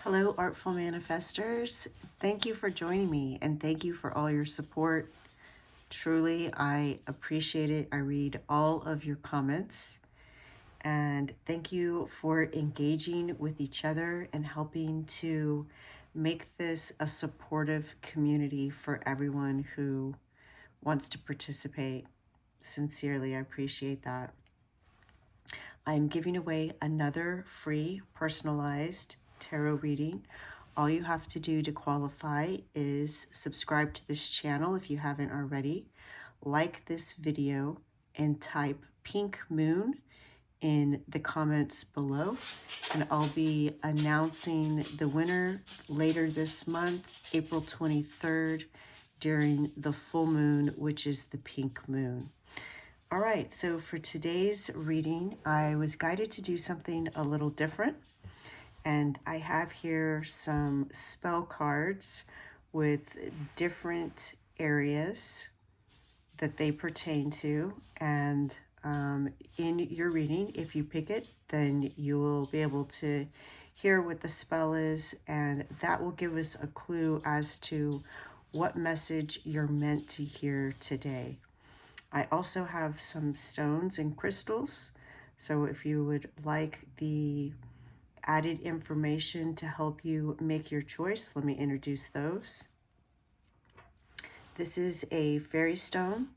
Hello, Artful Manifestors. Thank you for joining me and thank you for all your support. Truly, I appreciate it. I read all of your comments and thank you for engaging with each other and helping to make this a supportive community for everyone who wants to participate. Sincerely, I appreciate that. I'm giving away another free personalized tarot reading. All you have to do to qualify is subscribe to this channel if you haven't already, like this video, and type pink moon in the comments below. And I'll be announcing the winner later this month, April 23rd, during the full moon, which is the pink moon. All right, so for today's reading, I was guided to do something a little different. And I have here some spell cards with different areas that they pertain to. And in your reading, if you pick it, then you will be able to hear what the spell is. And that will give us a clue as to what message you're meant to hear today. I also have some stones and crystals. So if you would like the added information to help you make your choice, let me introduce those. This is a fairy stone,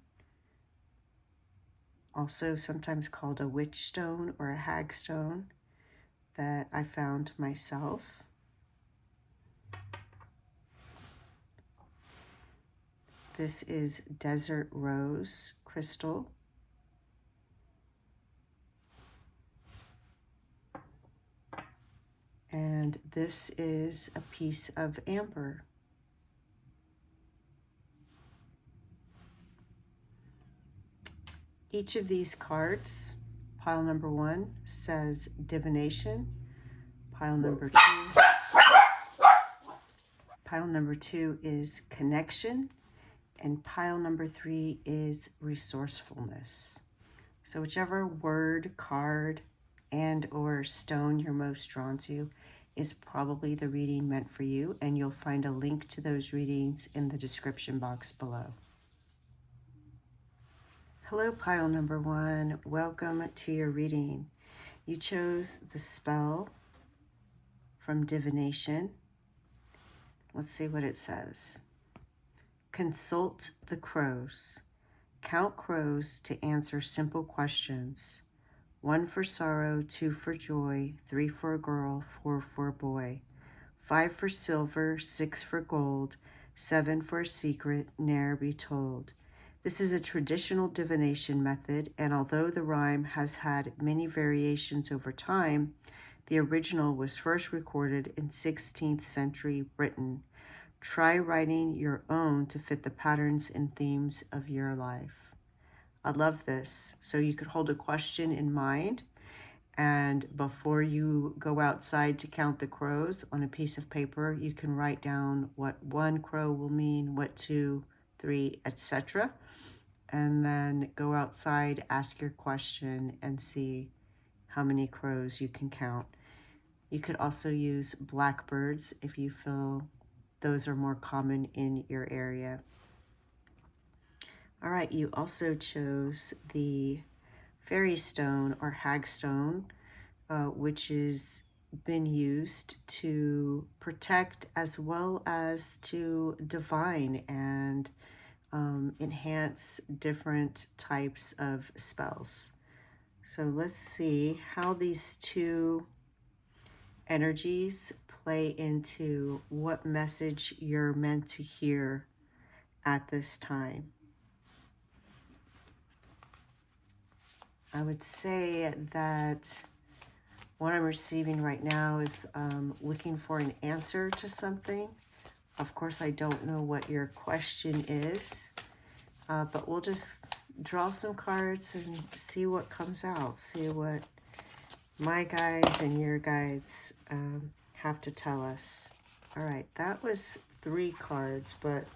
also sometimes called a witch stone or a hag stone, that I found myself. This is desert rose crystal. And this is a piece of amber. Each of these cards, pile number 1 says divination, pile number 2 is connection, and pile number 3 is resourcefulness. So whichever word, card, and or stone you're most drawn to is probably the reading meant for you, and you'll find a link to those readings in the description box below. Hello, pile number 1. Welcome to your reading. You chose the spell from Divination. Let's see what it says. Consult the crows. Count crows to answer simple questions. 1 for sorrow, 2 for joy, 3 for a girl, 4 for a boy, 5 for silver, 6 for gold, 7 for a secret ne'er be told. This is a traditional divination method, and although the rhyme has had many variations over time, the original was first recorded in 16th century Britain. Try writing your own to fit the patterns and themes of your life. I love this. So you could hold a question in mind, and before you go outside to count the crows on a piece of paper, you can write down what 1 crow will mean, what 2, 3, etc. And then go outside, ask your question, and see how many crows you can count. You could also use blackbirds if you feel those are more common in your area. All right, you also chose the fairy stone or hag stone, which has been used to protect as well as to divine and enhance different types of spells. So let's see how these two energies play into what message you're meant to hear at this time. I would say that what I'm receiving right now is looking for an answer to something. Of course, I don't know what your question is, but we'll just draw some cards and see what comes out. See what my guides and your guides have to tell us. All right, that was 3 cards, but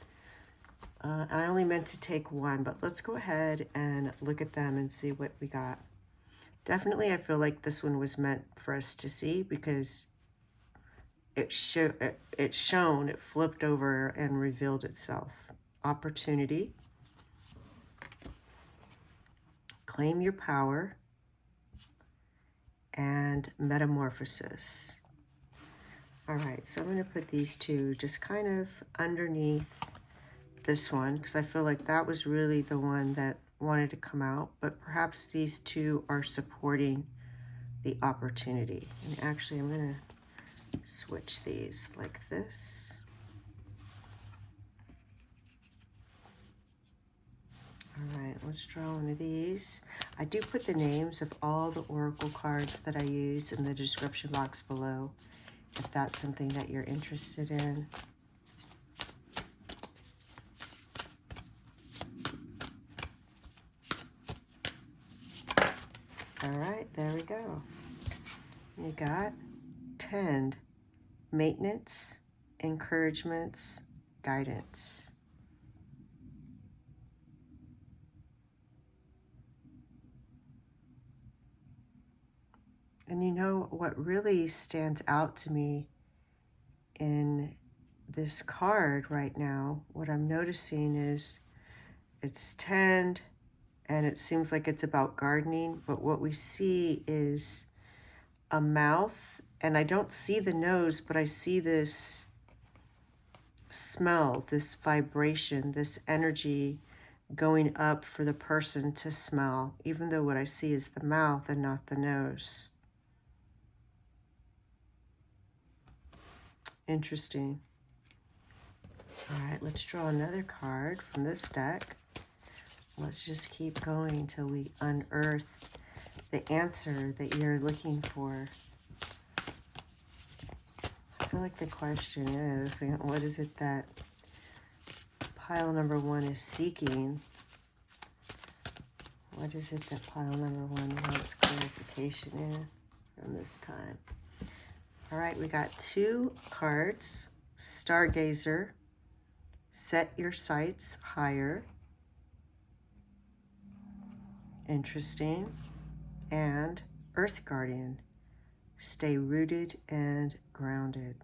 I only meant to take 1, but let's go ahead and look at them and see what we got. Definitely, I feel like this one was meant for us to see because it shone, it flipped over and revealed itself. Opportunity. Claim your power. And metamorphosis. All right, so I'm going to put these two just kind of underneath this one, because I feel like that was really the one that wanted to come out, but perhaps these two are supporting the opportunity. And actually, I'm going to switch these like this. All right, let's draw one of these. I do put the names of all the oracle cards that I use in the description box below, if that's something that you're interested in. All right, there we go. You got tend, maintenance, encouragements, guidance. And you know what really stands out to me in this card right now, what I'm noticing is it's tend, and it seems like it's about gardening, but what we see is a mouth, and I don't see the nose, but I see this smell, this vibration, this energy going up for the person to smell, even though what I see is the mouth and not the nose. Interesting. All right, let's draw another card from this deck. Let's just keep going until we unearth the answer that you're looking for. I feel like the question is, what is it that pile number one is seeking? What is it that pile number one wants clarification in from this time? All right, we got two cards. Stargazer, set your sights higher. Interesting. And Earth Guardian, stay rooted and grounded.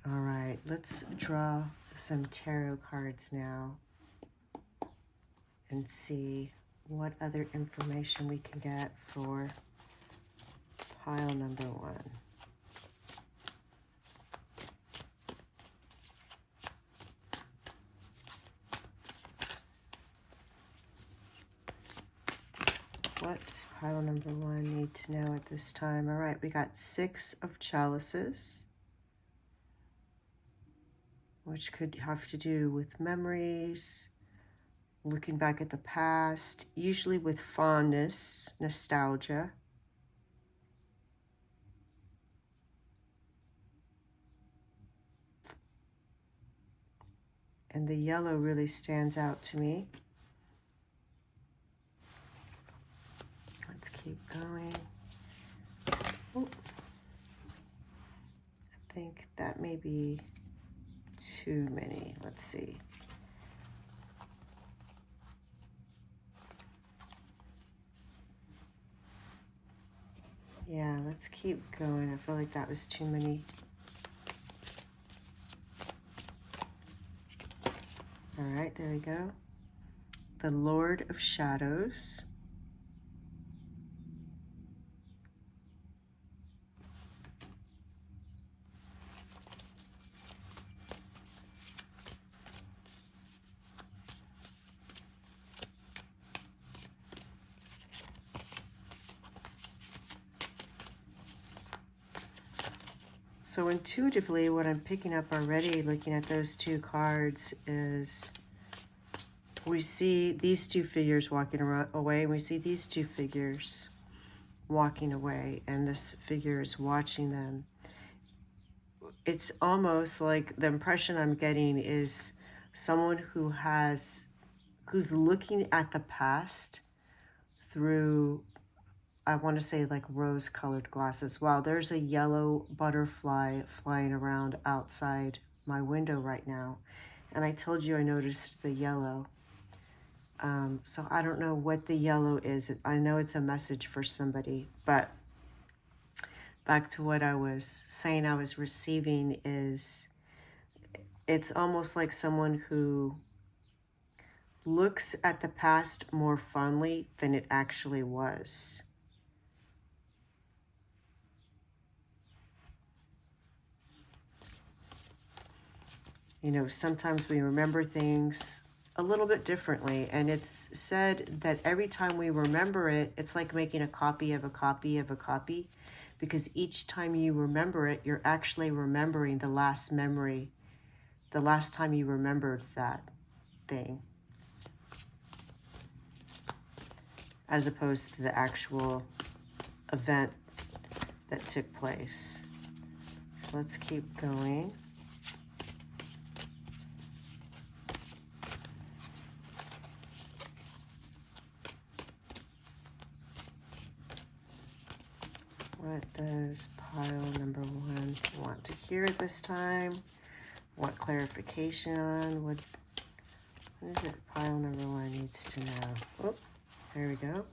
All right, let's draw some tarot cards now and see what other information we can get for pile number one. What does pile number one need to know at this time? All right, we got 6 of chalices, which could have to do with memories, looking back at the past, usually with fondness, nostalgia. And the yellow really stands out to me. Let's keep going. Oh, I think that may be too many. Let's see. Yeah, let's keep going. I feel like that was too many. All right, there we go. The Lord of Shadows. So intuitively, what I'm picking up already, looking at those two cards, is we see these two figures walking away, and we see these two figures walking away, and this figure is watching them. It's almost like the impression I'm getting is someone who's looking at the past through I want to say like rose-colored glasses. Wow, there's a yellow butterfly flying around outside my window right now. And I told you I noticed the yellow. So I don't know what the yellow is. I know it's a message for somebody, but back to what I was saying I was receiving is it's almost like someone who looks at the past more fondly than it actually was. You know, sometimes we remember things a little bit differently, and it's said that every time we remember it, it's like making a copy of a copy of a copy, because each time you remember it, you're actually remembering the last memory, the last time you remembered that thing, as opposed to the actual event that took place. So let's keep going. What does pile number 1 want to hear this time? What clarification on? What is it pile number 1 needs to know? Oh, there we go.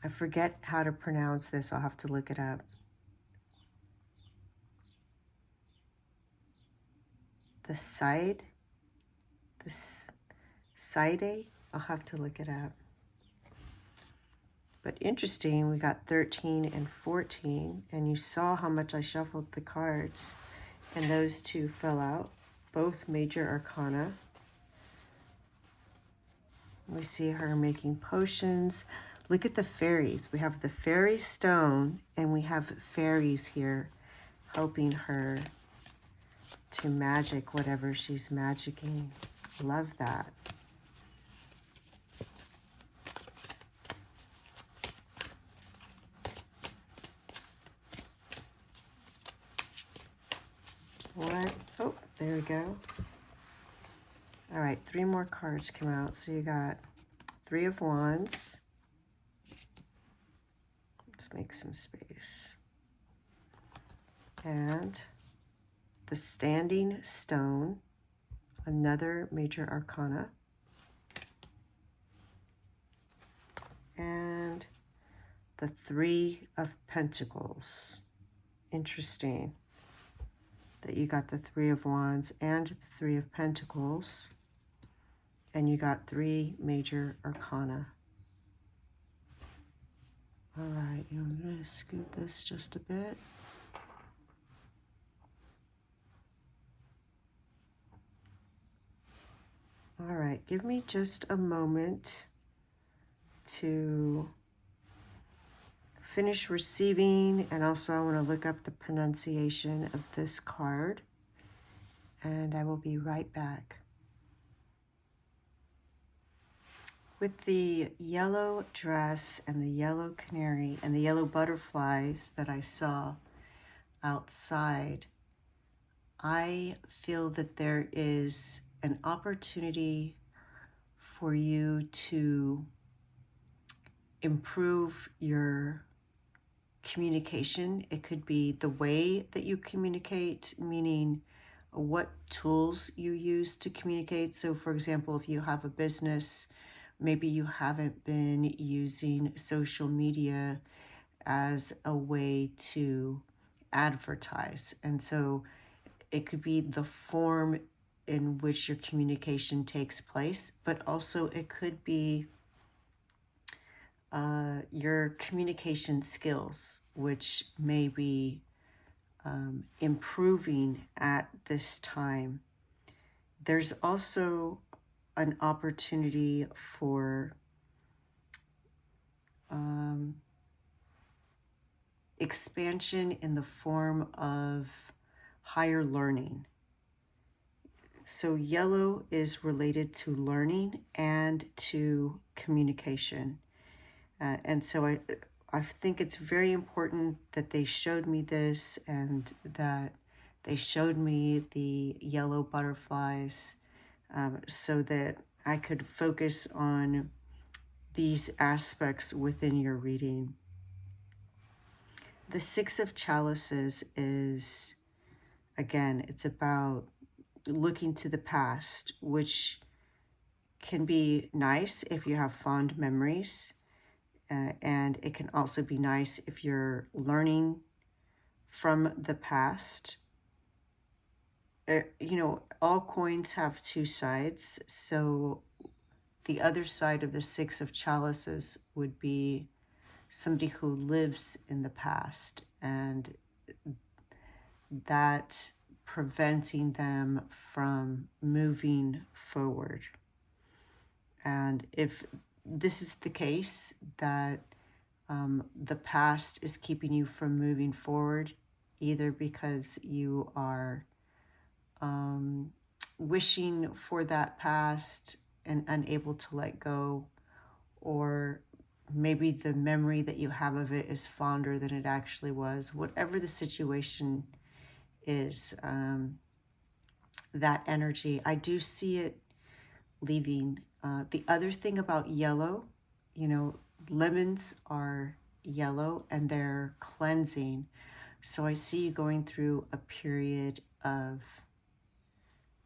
I forget how to pronounce this. I'll have to look it up. The side? The side? I'll have to look it up. But interesting, we got 13 and 14, and you saw how much I shuffled the cards, and those two fell out, both major arcana. We see her making potions. Look at the fairies. We have the fairy stone, and we have fairies here helping her to magic whatever she's magicking. Love that. What? Oh, there we go. All right, 3 more cards come out. So you got 3 of Wands. Let's make some space. And the Standing Stone, another major arcana. And the 3 of Pentacles. Interesting that you got the 3 of Wands and the 3 of Pentacles, and you got 3 major arcana. All right, I'm going to scoot this just a bit. All right, give me just a moment to finish receiving, and also I want to look up the pronunciation of this card, and I will be right back. With the yellow dress and the yellow canary and the yellow butterflies that I saw outside, I feel that there is an opportunity for you to improve your communication. It could be the way that you communicate, meaning what tools you use to communicate. So for example, if you have a business, maybe you haven't been using social media as a way to advertise. And so it could be the form in which your communication takes place, but also it could be your communication skills, which may be improving at this time. There's also an opportunity for expansion in the form of higher learning. So yellow is related to learning and to communication. And so I think it's very important that they showed me this, and that they showed me the yellow butterflies, so that I could focus on these aspects within your reading. The Six of Chalices is, again, it's about looking to the past, which can be nice if you have fond memories. And it can also be nice if you're learning from the past. All coins have two sides. So the other side of the Six of Chalices would be somebody who lives in the past, and that preventing them from moving forward. And if this is the case, that the past is keeping you from moving forward, either because you are wishing for that past and unable to let go, or maybe the memory that you have of it is fonder than it actually was. Whatever the situation is, that energy, I do see it leaving. The other thing about yellow, lemons are yellow and they're cleansing. So I see you going through a period of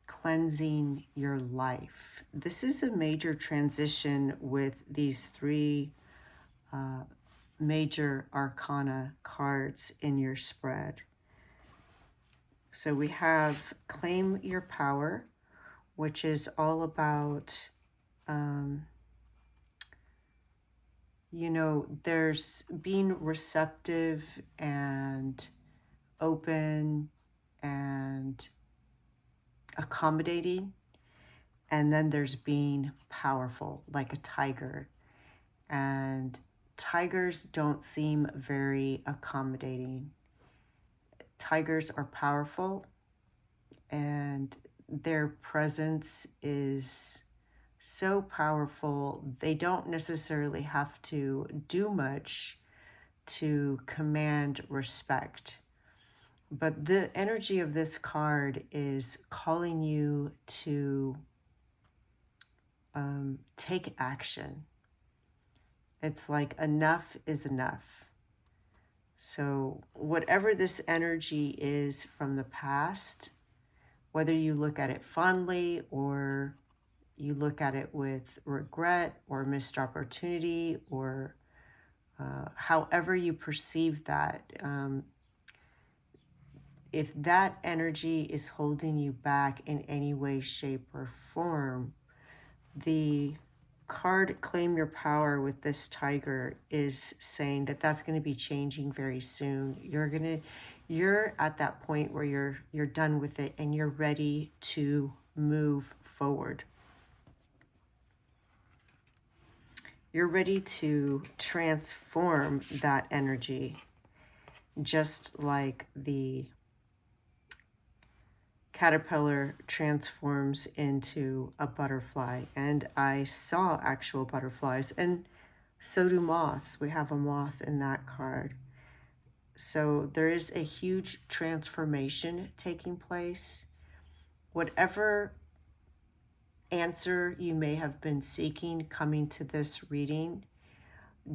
cleansing your life. This is a major transition with these three major arcana cards in your spread. So we have Claim Your Power, which is all about, there's being receptive and open and accommodating. And then there's being powerful, like a tiger. And tigers don't seem very accommodating. Tigers are powerful, and their presence is so powerful. They don't necessarily have to do much to command respect. But the energy of this card is calling you to take action. It's like enough is enough. So whatever this energy is from the past, whether you look at it fondly or you look at it with regret or missed opportunity, or however you perceive that, if that energy is holding you back in any way, shape, or form, the card Claim Your Power with this tiger is saying that that's going to be changing very soon. You're at that point where you're done with it and you're ready to move forward. You're ready to transform that energy, just like the caterpillar transforms into a butterfly. And I saw actual butterflies, and so do moths. We have a moth in that card. So there is a huge transformation taking place. Whatever answer you may have been seeking coming to this reading,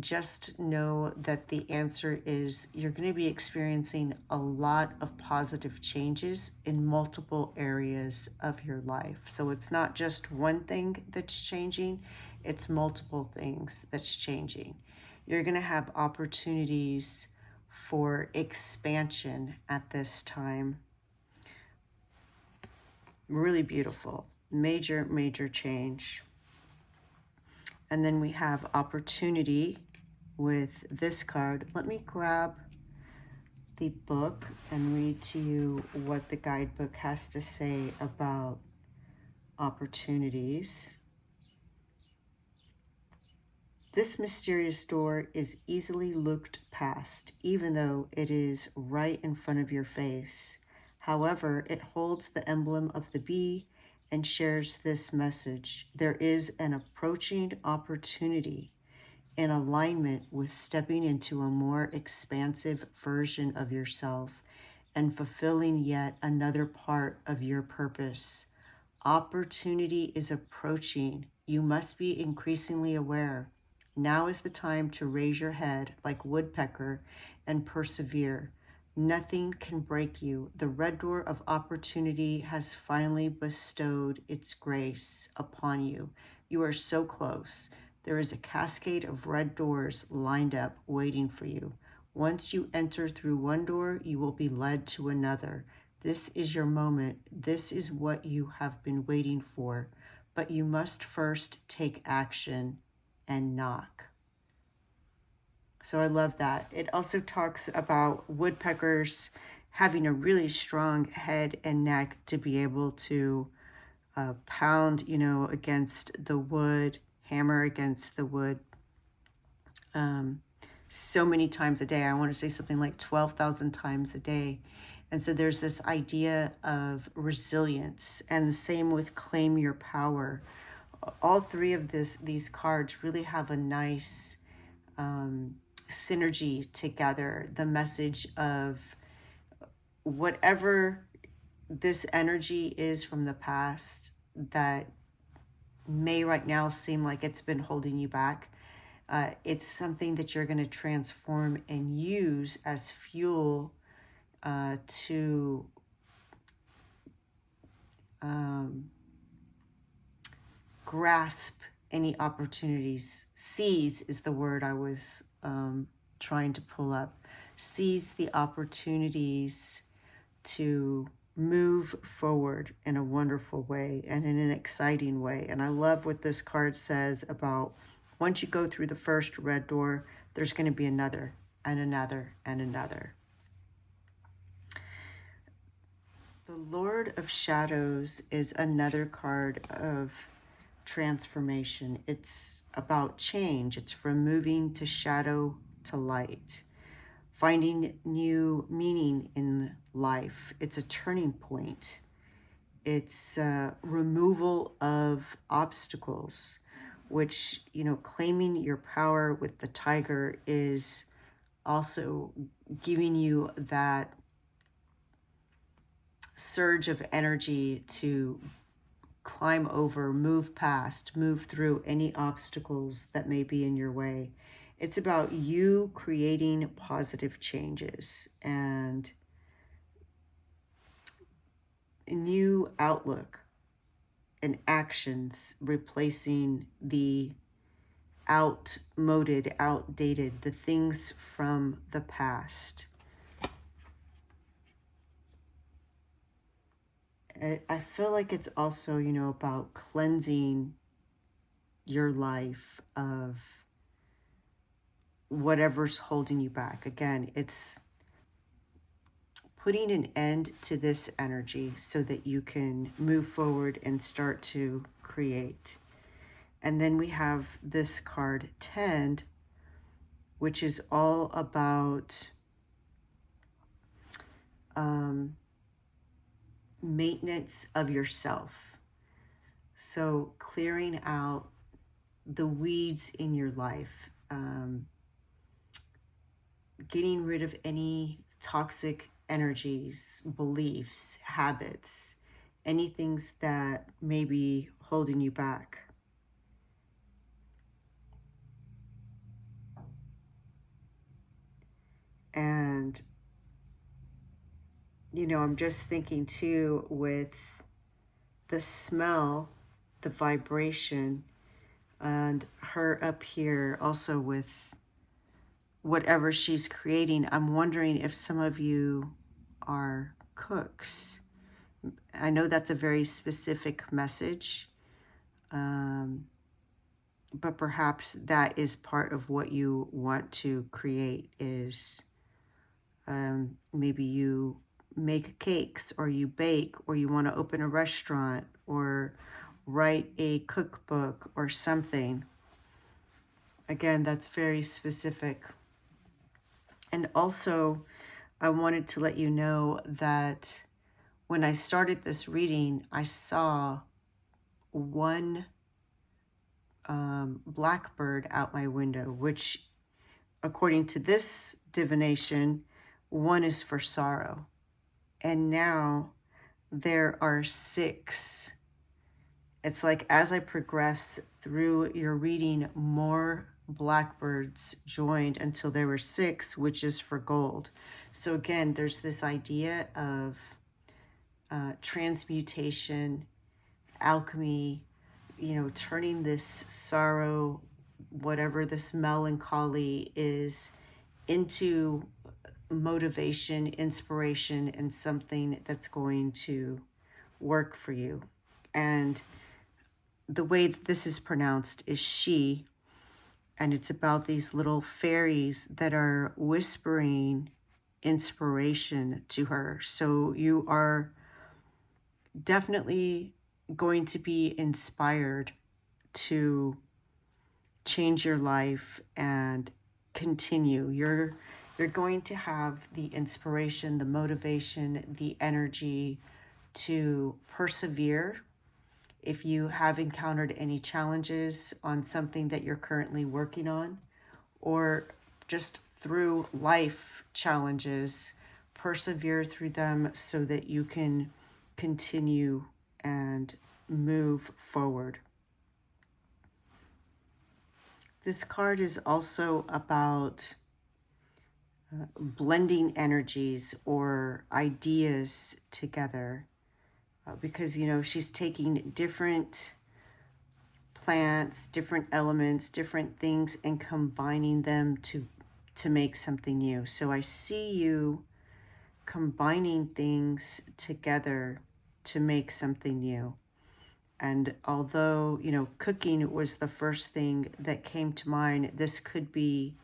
just know that the answer is you're going to be experiencing a lot of positive changes in multiple areas of your life. So it's not just one thing that's changing, it's multiple things that's changing. You're going to have opportunities for expansion at this time. Really beautiful. Major change. And then we have opportunity with this card. Let me grab the book and read to you what the guidebook has to say about opportunities. This mysterious door is easily looked past, even though it is right in front of your face. However, it holds the emblem of the bee and shares this message. There is an approaching opportunity in alignment with stepping into a more expansive version of yourself and fulfilling yet another part of your purpose. Opportunity is approaching. You must be increasingly aware. Now is the time to raise your head like woodpecker and persevere. Nothing can break you. The red door of opportunity has finally bestowed its grace upon you. You are so close. There is a cascade of red doors lined up waiting for you. Once you enter through one door, you will be led to another. This is your moment. This is what you have been waiting for. But you must first take action and knock. So I love that. It also talks about woodpeckers having a really strong head and neck to be able to pound, against the wood, hammer against the wood so many times a day. I want to say something like 12,000 times a day. And so there's this idea of resilience, and the same with claim your power. All three of these cards really have a nice synergy together. The message of whatever this energy is from the past that may right now seem like it's been holding you back. It's something that you're going to transform and use as fuel to grasp any opportunities. Seize is the word I was trying to pull up. Seize the opportunities to move forward in a wonderful way and in an exciting way. And I love what this card says about once you go through the first red door, there's going to be another and another and another. The Lord of Shadows is another card of transformation. It's about change. It's from moving to shadow to light, finding new meaning in life. It's a turning point. It's removal of obstacles, which, claiming your power with the tiger is also giving you that surge of energy to climb over, move past, move through any obstacles that may be in your way. It's about you creating positive changes and a new outlook and actions, replacing the outmoded, outdated, the things from the past. I feel like it's also, about cleansing your life of whatever's holding you back. Again, it's putting an end to this energy so that you can move forward and start to create. And then we have this card 10, which is all about maintenance of yourself. So clearing out the weeds in your life, getting rid of any toxic energies, beliefs, habits, any things that may be holding you back. And I'm just thinking too, with the smell, the vibration, and her up here also with whatever she's creating. I'm wondering if some of you are cooks. I know that's a very specific message, but perhaps that is part of what you want to create is maybe you make cakes, or you bake, or you want to open a restaurant, or write a cookbook or something. Again, that's very specific. And also, I wanted to let you know that when I started this reading, I saw one blackbird out my window, which, according to this divination, one is for sorrow. And now there are 6 It's like as I progress through your reading, more blackbirds joined until there were 6, which is for gold. So again, there's this idea of transmutation, alchemy, turning this sorrow, whatever this melancholy is, into motivation, inspiration, and something that's going to work for you. And the way that this is pronounced is she, and it's about these little fairies that are whispering inspiration to her. So you are definitely going to be inspired to change your life and continue. You're going to have the inspiration, the motivation, the energy to persevere. If you have encountered any challenges on something that you're currently working on, or just through life challenges, persevere through them so that you can continue and move forward. This card is also about blending energies or ideas together, because she's taking different plants, different elements, different things, and combining them to make something new. So I see you combining things together to make something new. And although, cooking was the first thing that came to mind, this could be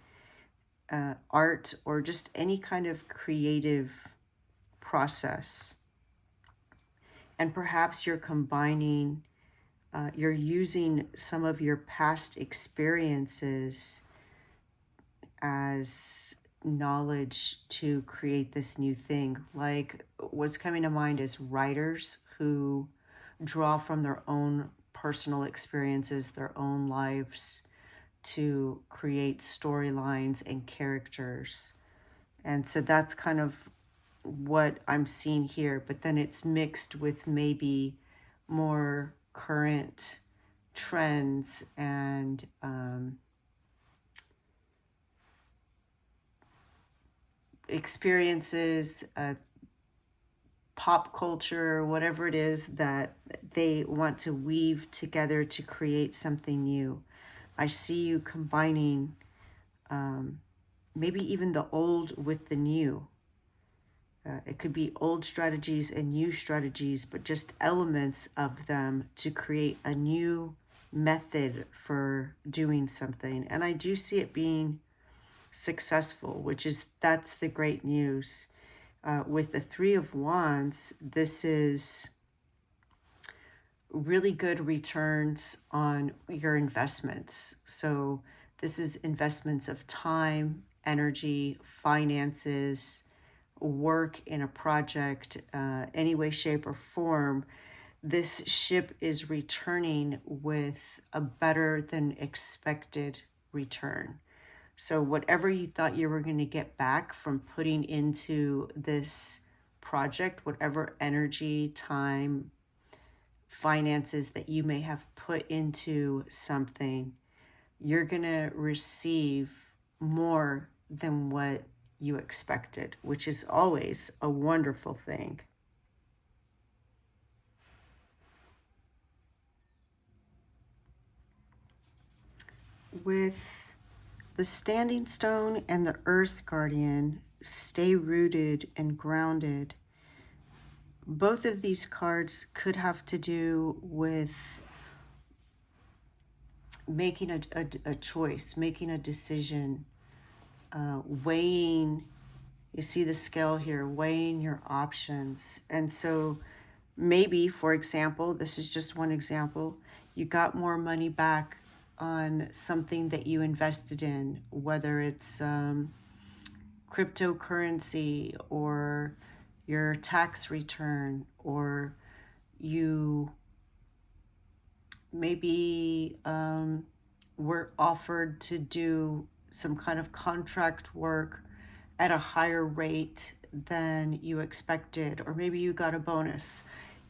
art or just any kind of creative process. And perhaps you're combining, you're using some of your past experiences as knowledge to create this new thing. Like what's coming to mind is writers who draw from their own personal experiences, their own lives, to create storylines and characters. And so that's kind of what I'm seeing here, but then it's mixed with maybe more current trends and experiences, pop culture, whatever it is that they want to weave together to create something new. I see you combining maybe even the old with the new. It could be old strategies and new strategies, but just elements of them to create a new method for doing something. And I do see it being successful, that's the great news. With the 3 of Wands, this is really good returns on your investments. So this is investments of time, energy, finances, work in a project, any way, shape, or form. This ship is returning with a better than expected return. So whatever you thought you were going to get back from putting into this project, whatever energy, time, finances that you may have put into something, you're going to receive more than what you expected, which is always a wonderful thing. With the Standing Stone and the Earth Guardian, stay rooted and grounded. Both of these cards could have to do with making a choice, making a decision, weighing, you see the scale here, weighing your options. And so maybe, for example, this is just one example, you got more money back on something that you invested in, whether it's cryptocurrency or your tax return, or you maybe were offered to do some kind of contract work at a higher rate than you expected, or maybe you got a bonus.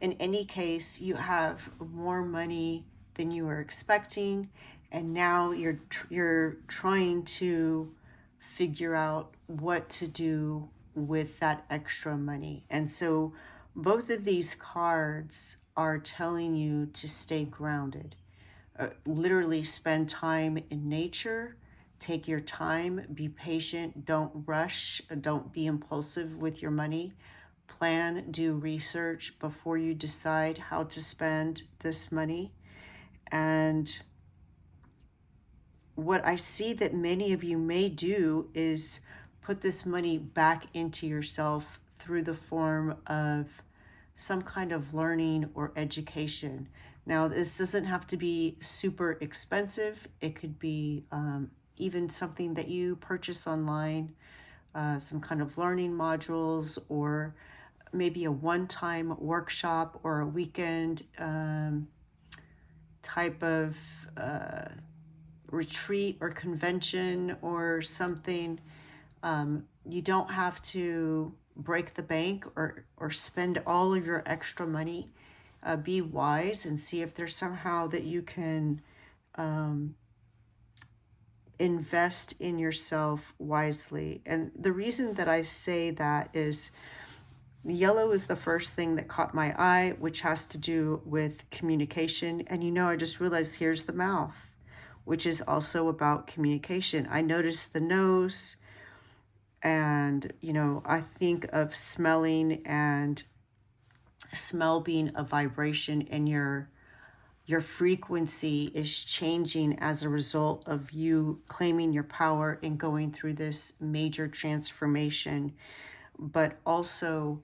in any case, you have more money than you were expecting, and now you're trying to figure out what to do with that extra money. And so both of these cards are telling you to stay grounded. Literally spend time in nature, take your time, be patient, don't rush, don't be impulsive with your money. Plan, do research before you decide how to spend this money. And what I see that many of you may do is put this money back into yourself through the form of some kind of learning or education. Now, this doesn't have to be super expensive. It could be even something that you purchase online, some kind of learning modules, or maybe a one-time workshop or a weekend type of retreat or convention or something. You don't have to break the bank or spend all of your extra money. Be wise and see if there's somehow that you can invest in yourself wisely. And the reason that I say that is yellow is the first thing that caught my eye, which has to do with communication. And I just realized here's the mouth, which is also about communication. I noticed the nose, and I think of smelling, and smell being a vibration, and your frequency is changing as a result of you claiming your power and going through this major transformation. But also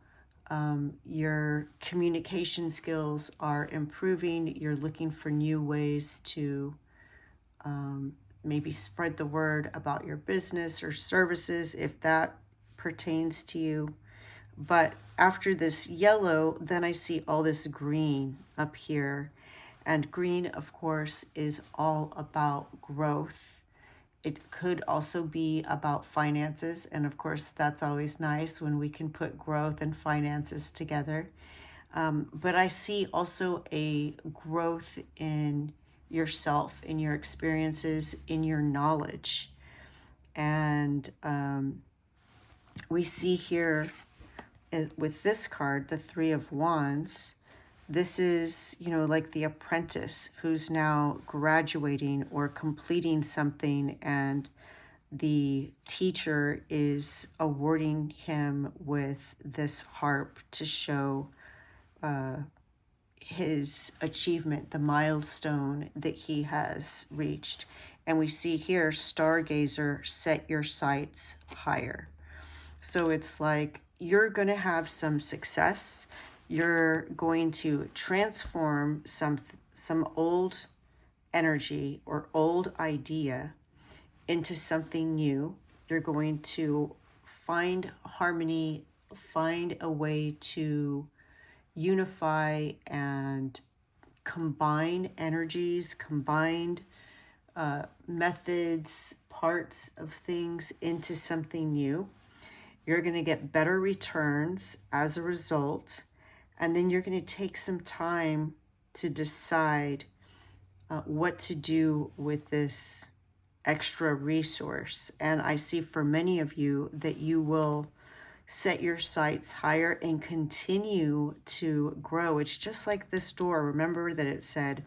your communication skills are improving. You're looking for new ways to maybe spread the word about your business or services if that pertains to you. But after this yellow, then I see all this green up here. And green, of course, is all about growth. It could also be about finances. And of course, that's always nice when we can put growth and finances together. But I see also a growth in yourself, in your experiences, in your knowledge. And we see here with this card, the Three of Wands, this is, like the apprentice who's now graduating or completing something, and the teacher is awarding him with this harp to show his achievement, the milestone that he has reached. And we see here, stargazer, set your sights higher. So it's like you're going to have some success. You're going to transform some old energy or old idea into something new. You're going to find harmony, find a way to unify and combine energies, combined methods, parts of things into something new. You're going to get better returns as a result. And then you're going to take some time to decide what to do with this extra resource. And I see for many of you that you will set your sights higher and continue to grow. It's just like this door. Remember that it said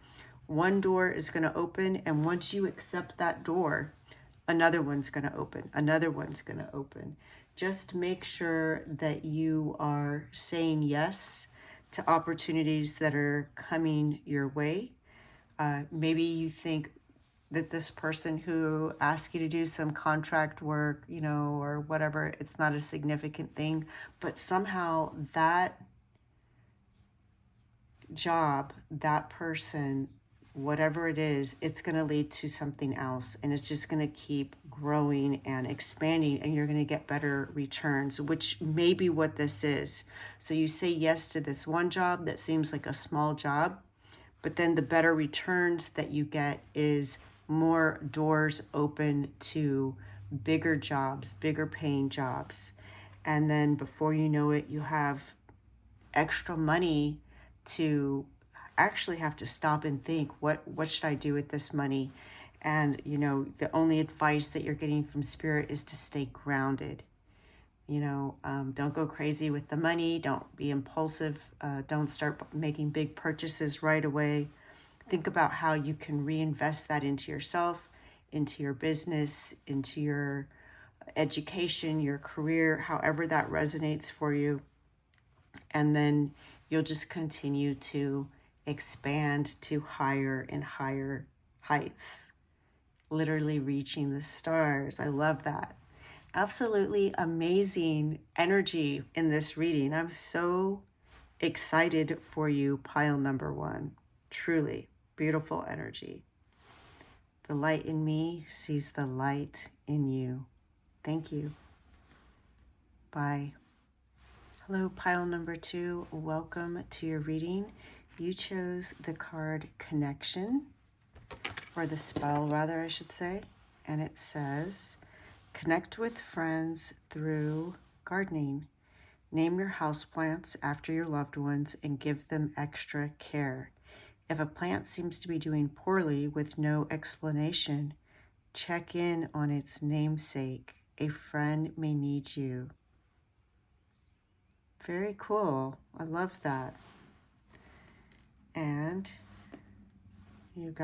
one door is going to open, and once you accept that door, another one's going to open, another one's going to open. Just make sure that you are saying yes to opportunities that are coming your way. Maybe you think that this person who asks you to do some contract work, or whatever, it's not a significant thing, but somehow that job, that person, whatever it is, it's going to lead to something else, and it's just going to keep growing and expanding, and you're going to get better returns, which may be what this is. So you say yes to this one job that seems like a small job, but then the better returns that you get is more doors open to bigger jobs, bigger paying jobs. And then before you know it, you have extra money to actually have to stop and think, what should I do with this money? And, you know, the only advice that you're getting from Spirit is to stay grounded. You know, don't go crazy with the money. Don't be impulsive. Don't start making big purchases right away. Think about how you can reinvest that into yourself, into your business, into your education, your career, however that resonates for you. And then you'll just continue to expand to higher and higher heights, literally reaching the stars. I love that. Absolutely amazing energy in this reading. I'm so excited for you, pile number 1. Truly beautiful energy. The light in me sees the light in you. Thank you. Bye. Hello, pile number 2. Welcome to your reading. You chose the card Connection, or the spell rather, I should say. And it says, connect with friends through gardening. Name your houseplants after your loved ones and give them extra care. If a plant seems to be doing poorly with no explanation, check in on its namesake. A friend may need you. Very cool. I love that. And you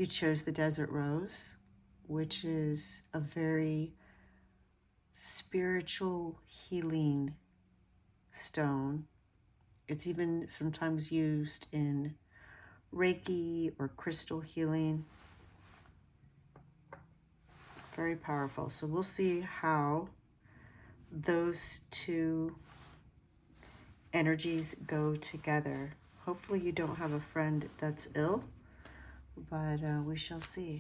chose the Desert Rose, which is a very spiritual healing stone. It's even sometimes used in Reiki or crystal healing. Very powerful. So we'll see how those two energies go together. Hopefully you don't have a friend that's ill, but we shall see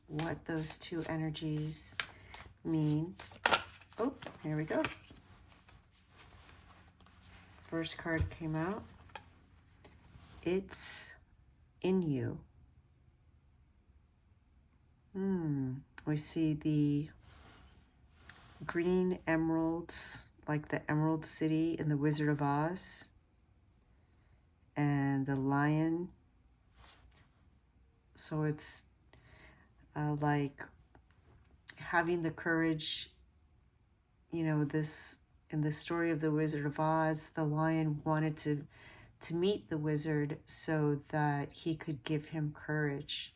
what those two energies mean. Oh, here we go. First card came out. It's in you. We see the green emeralds, like the Emerald City in the Wizard of Oz, and the lion. So it's like having the courage, you know, this in the story of the Wizard of Oz, the lion wanted to meet the wizard so that he could give him courage.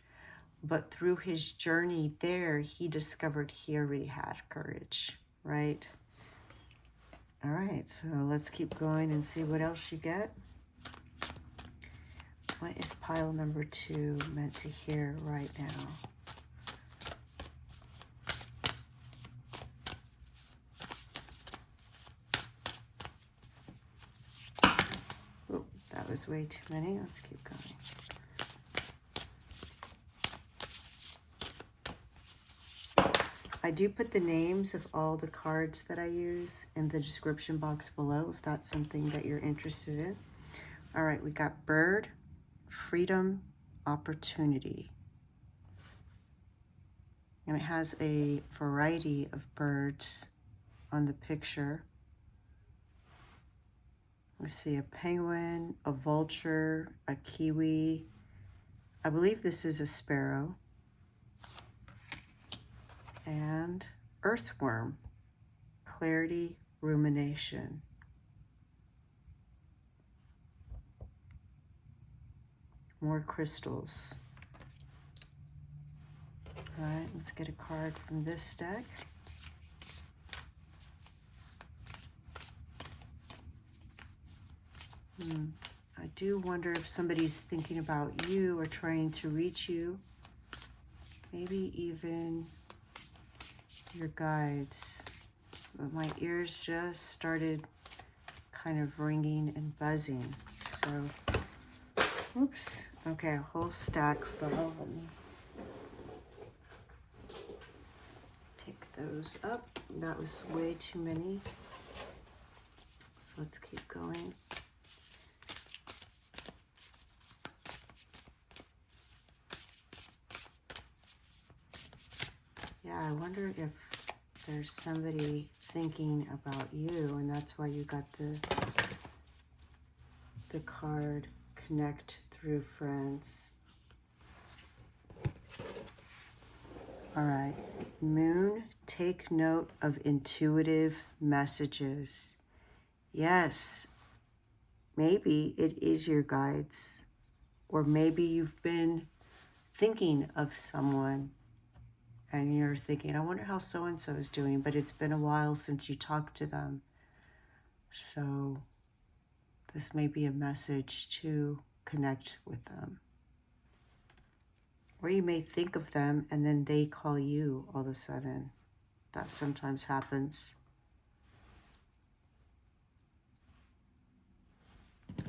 But through his journey there, he discovered he already had courage, right? All right, so let's keep going and see what else you get. What is pile number 2 meant to hear right now? Oh, that was way too many. Let's keep going. I do put the names of all the cards that I use in the description box below if that's something that you're interested in. All right, we got bird, freedom, opportunity. And it has a variety of birds on the picture. We see a penguin, a vulture, a kiwi. I believe this is a sparrow. And earthworm, clarity, rumination. More crystals. All right, let's get a card from this deck. I do wonder if somebody's thinking about you or trying to reach you. Maybe even your guides. But my ears just started kind of ringing and buzzing. So, oops. Okay, a whole stack fell. Let me pick those up. That was way too many. So let's keep going. Yeah, I wonder if there's somebody thinking about you, and that's why you got the the card connect through friends. All right. Moon, take note of intuitive messages. Yes, maybe it is your guides, or maybe you've been thinking of someone and you're thinking, I wonder how so-and-so is doing, but it's been a while since you talked to them. So this may be a message to connect with them. Or you may think of them and then they call you all of a sudden. That sometimes happens.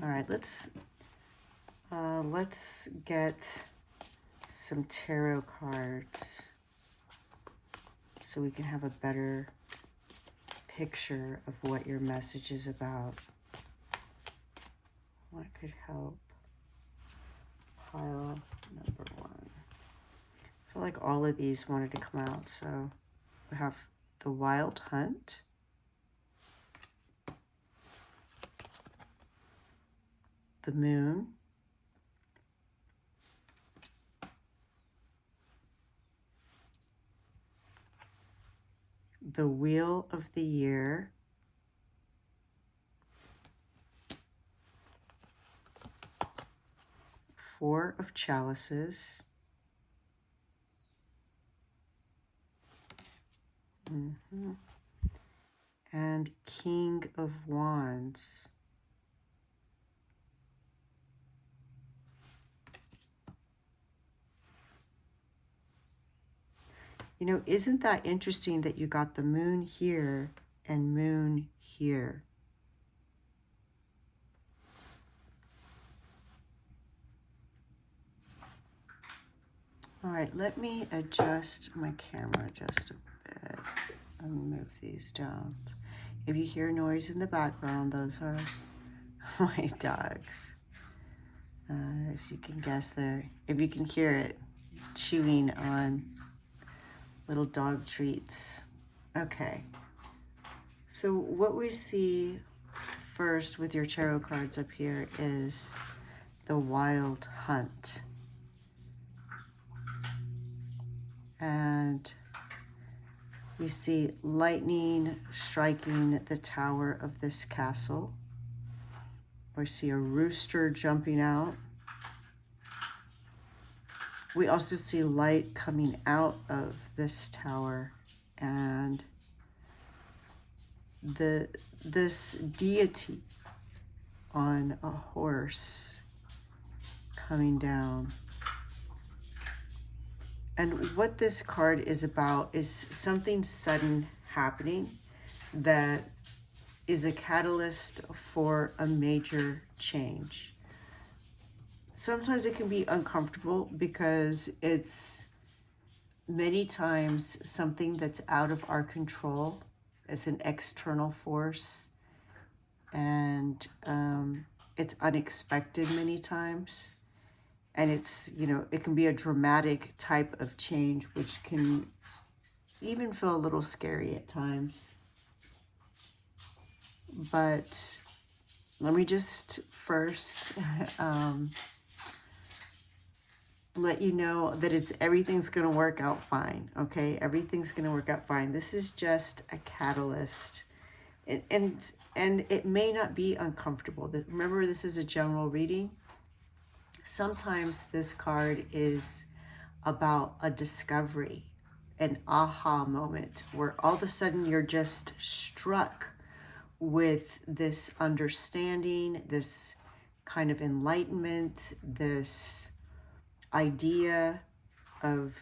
All right, let's get some tarot cards so we can have a better picture of what your message is about. What could help? Pile number 1. I feel like all of these wanted to come out. So we have the Wild Hunt, the Moon, the Wheel of the Year, Four of Chalices, and King of Wands. You know, isn't that interesting that you got the Moon here and Moon here? All right, let me adjust my camera just a bit. Let me move these down. If you hear noise in the background, those are my dogs. As you can guess, if you can hear it, chewing on little dog treats. Okay, so what we see first with your tarot cards up here is the Wild Hunt. And you see lightning striking the tower of this castle. We see a rooster jumping out. We also see light coming out of this tower, and this deity on a horse coming down. And what this card is about is something sudden happening that is a catalyst for a major change. Sometimes it can be uncomfortable because it's many times something that's out of our control. It's an external force, and it's unexpected many times. And it's, you know, it can be a dramatic type of change, which can even feel a little scary at times. But let me just first let you know that everything's going to work out fine, okay? Everything's going to work out fine. This is just a catalyst. And it may not be uncomfortable. Remember, this is a general reading. Sometimes this card is about a discovery, an aha moment, where all of a sudden you're just struck with this understanding, this kind of enlightenment, this idea of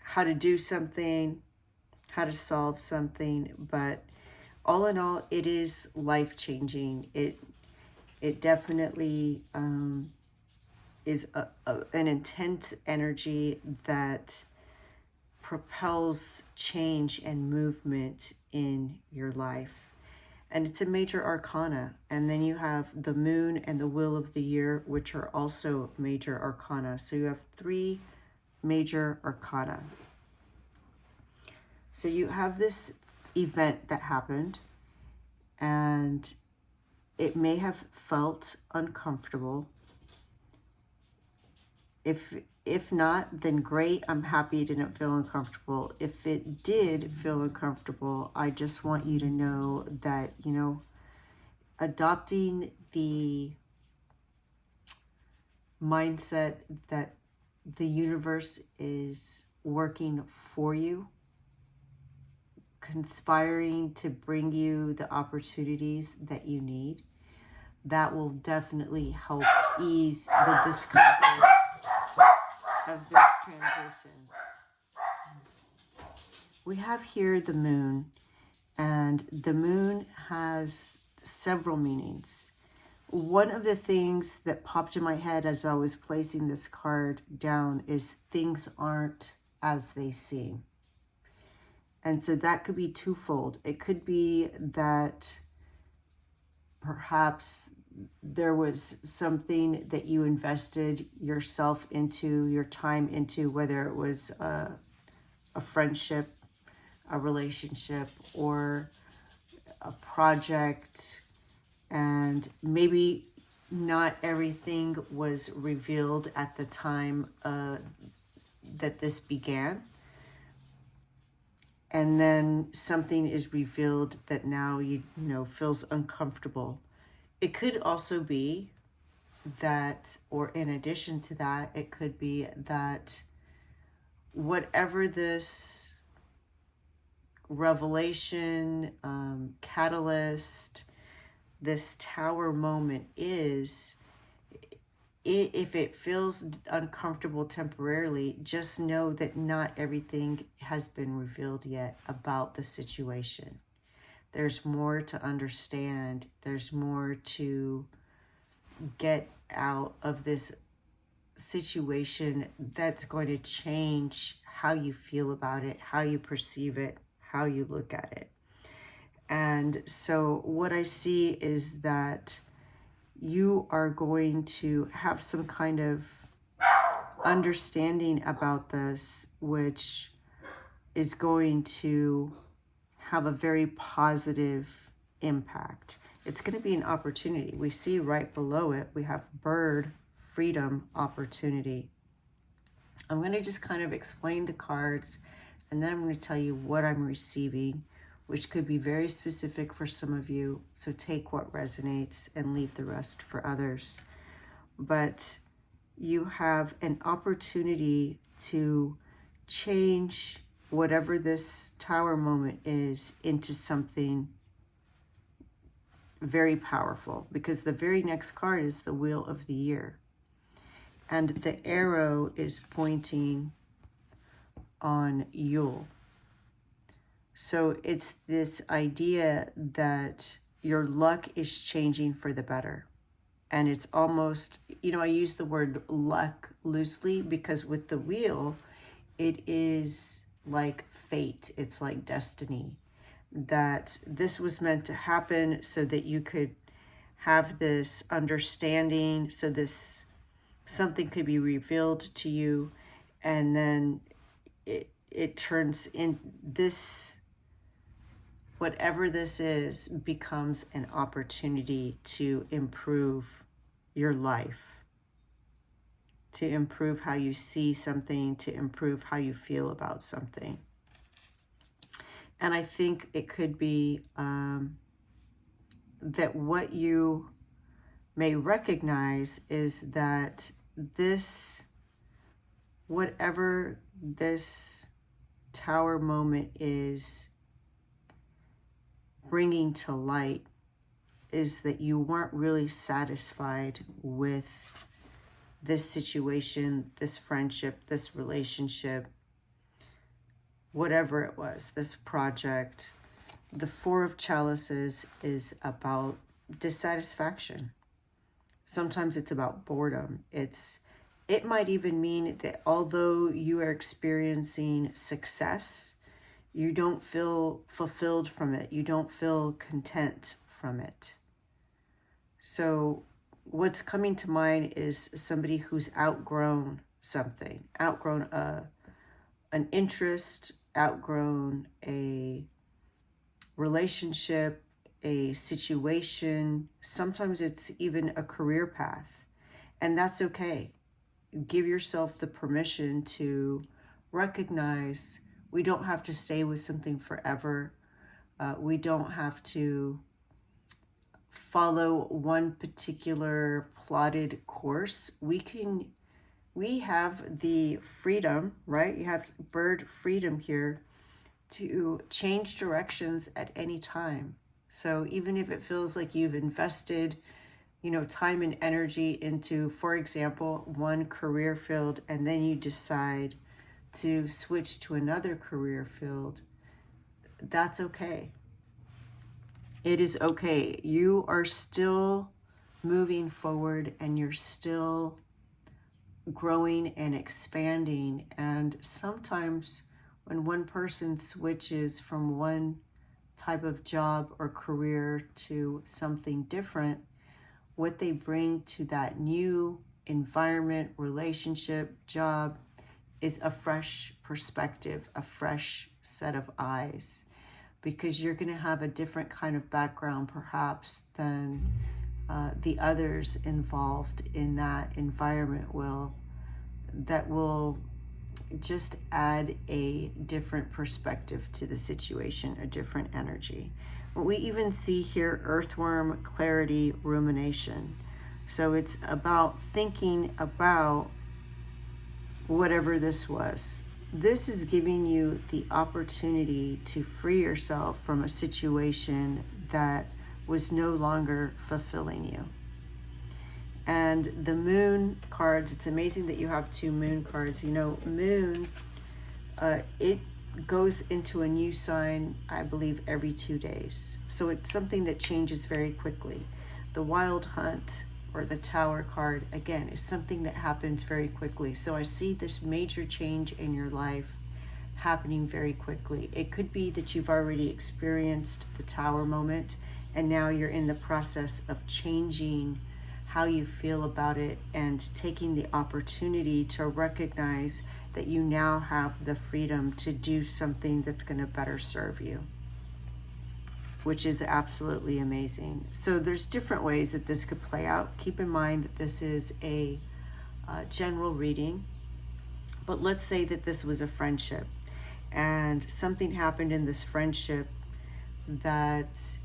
how to do something, how to solve something. But all in all, it is life-changing. It definitely is an intense energy that propels change and movement in your life. And it's a major arcana. And then you have the Moon and the Wheel of the Year, which are also major arcana. So you have 3 major arcana. So you have this event that happened, and It may have felt uncomfortable. If not, then great. I'm happy it didn't feel uncomfortable. If it did feel uncomfortable, I just want you to know that, you know, adopting the mindset that the universe is working for you, conspiring to bring you the opportunities that you need, that will definitely help ease the discomfort of this transition. We have here the moon, and the moon has several meanings. One of the things that popped in my head as I was placing this card down is things aren't as they seem. And so that could be twofold. It could be that perhaps there was something that you invested yourself into, your time into, whether it was a friendship, a relationship, or a project, and maybe not everything was revealed at the time that this began. And then something is revealed that now you know feels uncomfortable. It could also be that, or in addition to that, it could be that whatever this revelation, catalyst, this tower moment is, if it feels uncomfortable temporarily, just know that not everything has been revealed yet about the situation. There's more to understand. There's more to get out of this situation that's going to change how you feel about it, how you perceive it, how you look at it. And so what I see is that you are going to have some kind of understanding about this, which is going to have a very positive impact. It's going to be an opportunity. We see right below it, we have bird, freedom, opportunity. I'm going to just kind of explain the cards, and then I'm going to tell you what I'm receiving, which could be very specific for some of you. So take what resonates and leave the rest for others. But you have an opportunity to change whatever this tower moment is into something very powerful, because the very next card is the Wheel of the Year. And the arrow is pointing on Yule. So it's this idea that your luck is changing for the better. And it's almost, you know, I use the word luck loosely because with the wheel, it is like fate. It's like destiny. That this was meant to happen so that you could have this understanding, so this something could be revealed to you, and then it turns in this, whatever this is, becomes an opportunity to improve your life, to improve how you see something, to improve how you feel about something. And I think it could be that what you may recognize is that this, whatever this tower moment is bringing to light, is that you weren't really satisfied with this situation, this friendship, this relationship, whatever it was, this project. The Four of Chalices is about dissatisfaction. Sometimes it's about boredom. It might even mean that although you are experiencing success, you don't feel fulfilled from it. You don't feel content from it. So what's coming to mind is somebody who's outgrown something, outgrown an interest, outgrown a relationship, a situation. Sometimes it's even a career path, and that's okay. Give yourself the permission to recognize we don't have to stay with something forever. We don't have to follow one particular plotted course. We have the freedom, right? You have bird freedom here to change directions at any time. So even if it feels like you've invested, time and energy into, for example, one career field, and then you decide to switch to another career field, that's okay. It is okay. You are still moving forward, and you're still growing and expanding. And sometimes when one person switches from one type of job or career to something different, what they bring to that new environment, relationship, job is a fresh perspective, a fresh set of eyes, because you're going to have a different kind of background perhaps than the others involved in that environment that will just add a different perspective to the situation, a different energy. We even see here earthworm, clarity, rumination. So it's about thinking about whatever this was. This is giving you the opportunity to free yourself from a situation that was no longer fulfilling you. And the moon cards, it's amazing that you have two moon cards. Moon, it goes into a new sign, I believe, every 2 days. So it's something that changes very quickly. The wild hunt or the tower card, again, is something that happens very quickly. So I see this major change in your life happening very quickly. It could be that you've already experienced the tower moment, and now you're in the process of changing how you feel about it and taking the opportunity to recognize that you now have the freedom to do something that's going to better serve you, which is absolutely amazing. So there's different ways that this could play out. Keep in mind that this is a general reading, but let's say that this was a friendship and something happened in this friendship that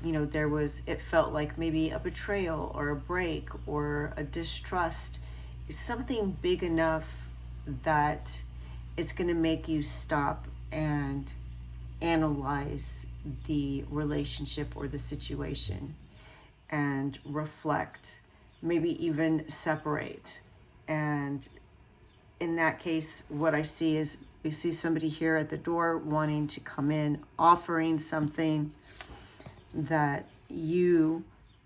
it felt like maybe a betrayal or a break or a distrust, something big enough that it's going to make you stop and analyze the relationship or the situation and reflect, maybe even separate. And in that case, what I see is we see somebody here at the door wanting to come in, offering something that you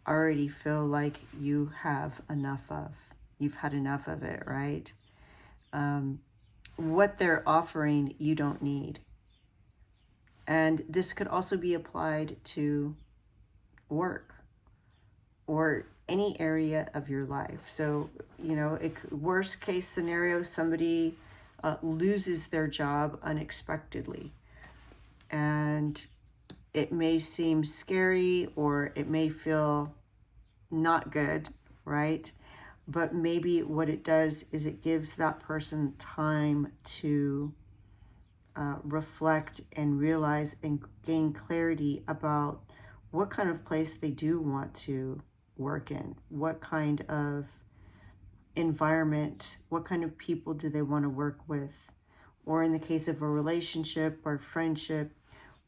already feel like you have enough of. You've had enough of it, right? What they're offering, you don't need. And this could also be applied to work or any area of your life. So, worst case scenario, somebody loses their job unexpectedly. And it may seem scary or it may feel not good, right? But maybe what it does is it gives that person time to reflect and realize and gain clarity about what kind of place they do want to work in, what kind of environment, what kind of people do they want to work with, or in the case of a relationship or friendship,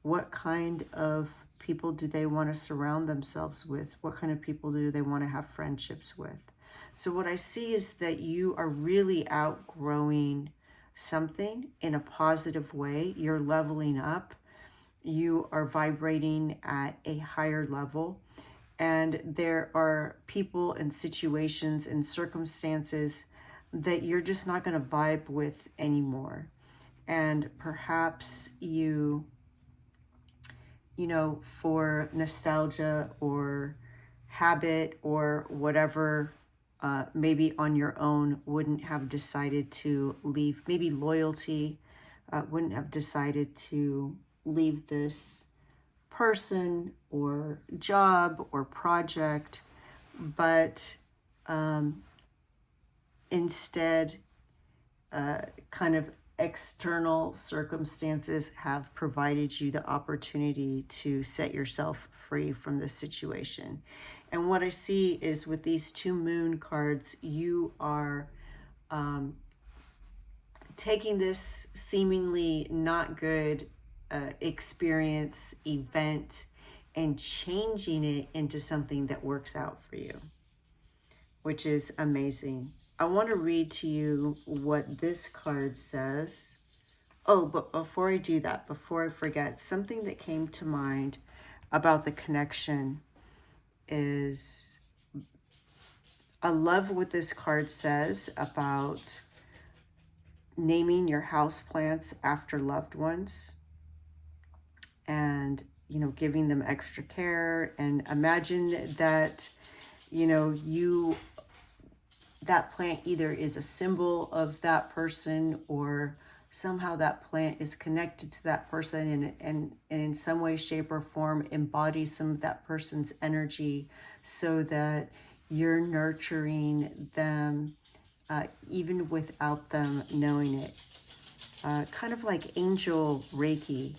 what kind of people do they want to surround themselves with? What kind of people do they want to have friendships with? So what I see is that you are really outgrowing something in a positive way. You're leveling up. You are vibrating at a higher level. And there are people and situations and circumstances that you're just not going to vibe with anymore. And perhaps for nostalgia or habit or whatever, maybe on your own wouldn't have decided to leave, maybe loyalty, wouldn't have decided to leave this person or job or project, but instead kind of external circumstances have provided you the opportunity to set yourself free from the situation. And what I see is with these two moon cards, you are taking this seemingly not good experience, event, and changing it into something that works out for you, which is amazing. I want to read to you what this card says. Oh, but before I do that, before I forget, something that came to mind about the connection is I love what this card says about naming your houseplants after loved ones and, you know, giving them extra care. And imagine that, you know, that plant either is a symbol of that person or somehow that plant is connected to that person and in some way, shape, or form embodies some of that person's energy so that you're nurturing them even without them knowing it. Kind of like angel Reiki.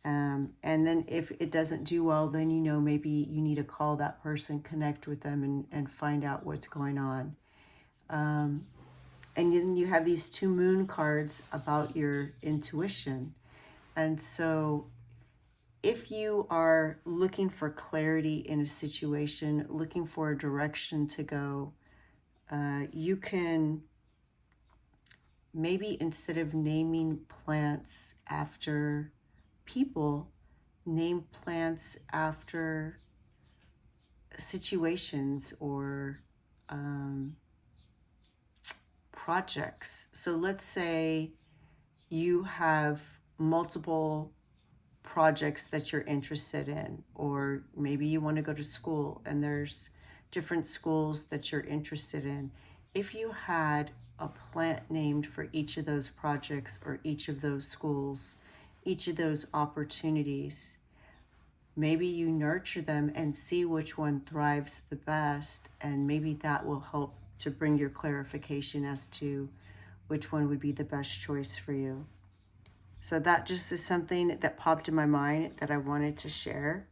And then if it doesn't do well, then, you know, maybe you need to call that person, connect with them and find out what's going on. And then you have these two moon cards about your intuition. And so if you are looking for clarity in a situation, looking for a direction to go, you can maybe, instead of naming plants after people, name plants after situations or projects. So let's say you have multiple projects that you're interested in, or maybe you want to go to school and there's different schools that you're interested in. If you had a plant named for each of those projects or each of those schools, each of those opportunities, maybe you nurture them and see which one thrives the best, and maybe that will help to bring your clarification as to which one would be the best choice for you. So that just is something that popped in my mind that I wanted to share.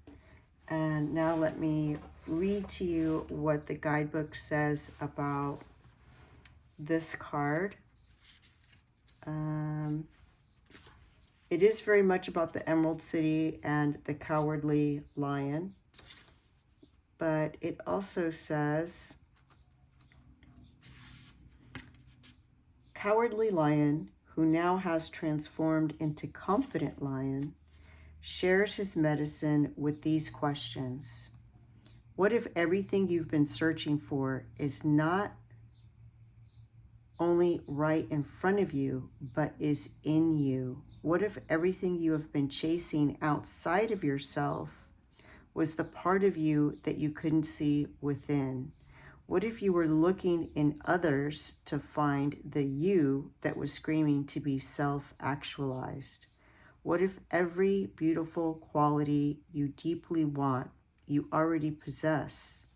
And now let me read to you what the guidebook says about this card. It is very much about the Emerald City and the Cowardly Lion. But it also says, Cowardly Lion, who now has transformed into Confident Lion, shares his medicine with these questions. What if everything you've been searching for is not only right in front of you, but is in you? What if everything you have been chasing outside of yourself was the part of you that you couldn't see within? What if you were looking in others to find the you that was screaming to be self-actualized? What if every beautiful quality you deeply want, you already possess?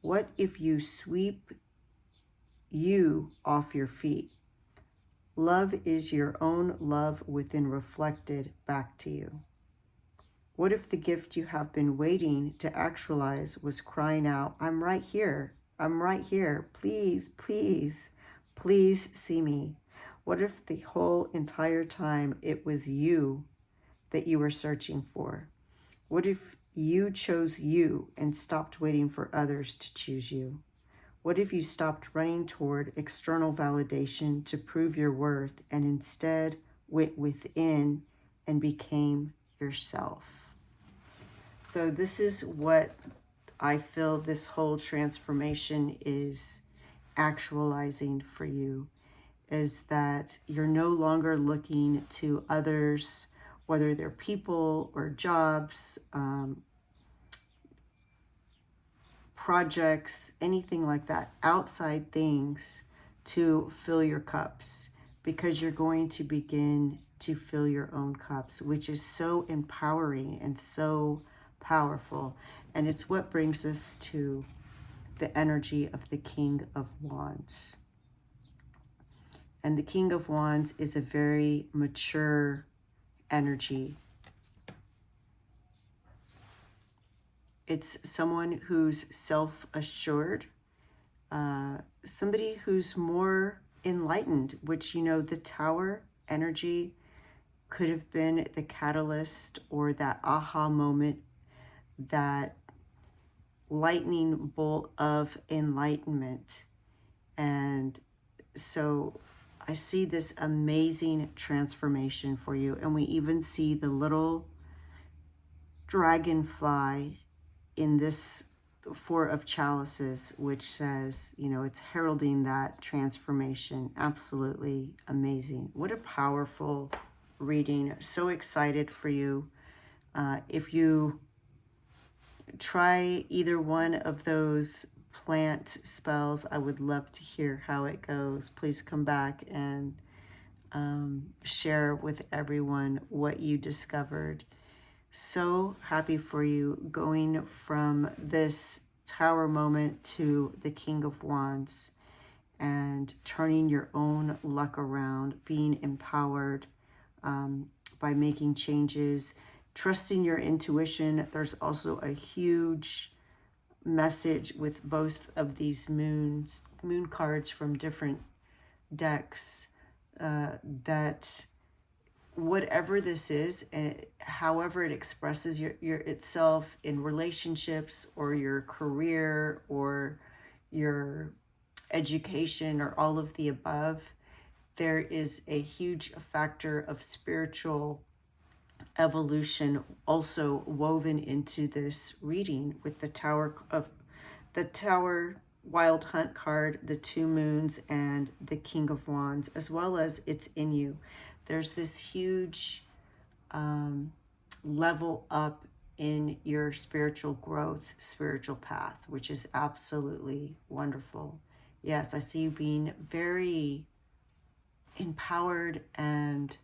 What if you sweep you off your feet? Love is your own love within reflected back to you. What if the gift you have been waiting to actualize was crying out, I'm right here. I'm right here. Please, please, please see me. What if the whole entire time it was you that you were searching for? What if you chose you and stopped waiting for others to choose you? What if you stopped running toward external validation to prove your worth and instead went within and became yourself? So this is what I feel this whole transformation is actualizing for you, is that you're no longer looking to others, whether they're people or jobs, projects, anything like that, outside things to fill your cups, because you're going to begin to fill your own cups, which is so empowering and so powerful. And it's what brings us to the energy of the King of Wands. And the King of Wands is a very mature energy. It's someone who's self-assured, somebody who's more enlightened, which, you know, the Tower energy could have been the catalyst or that aha moment, that lightning bolt of enlightenment. And so I see this amazing transformation for you. And we even see the little dragonfly in this Four of Chalices, which says, you know, it's heralding that transformation. Absolutely amazing. What a powerful reading. So excited for you. If you try either one of those plant spells, I would love to hear how it goes. Please come back and share with everyone what you discovered. So happy for you, going from this Tower moment to the King of Wands and turning your own luck around, being empowered by making changes, trusting your intuition. There's also a huge message with both of these moon cards from different decks, that whatever this is, and however it expresses itself in relationships or your career or your education or all of the above, there is a huge factor of spiritual evolution also woven into this reading, with the Tower Wild Hunt card, the two moons, and the King of Wands, as well as it's in you. There's this huge level up in your spiritual growth, spiritual path, which is absolutely wonderful. Yes, I see you being very empowered and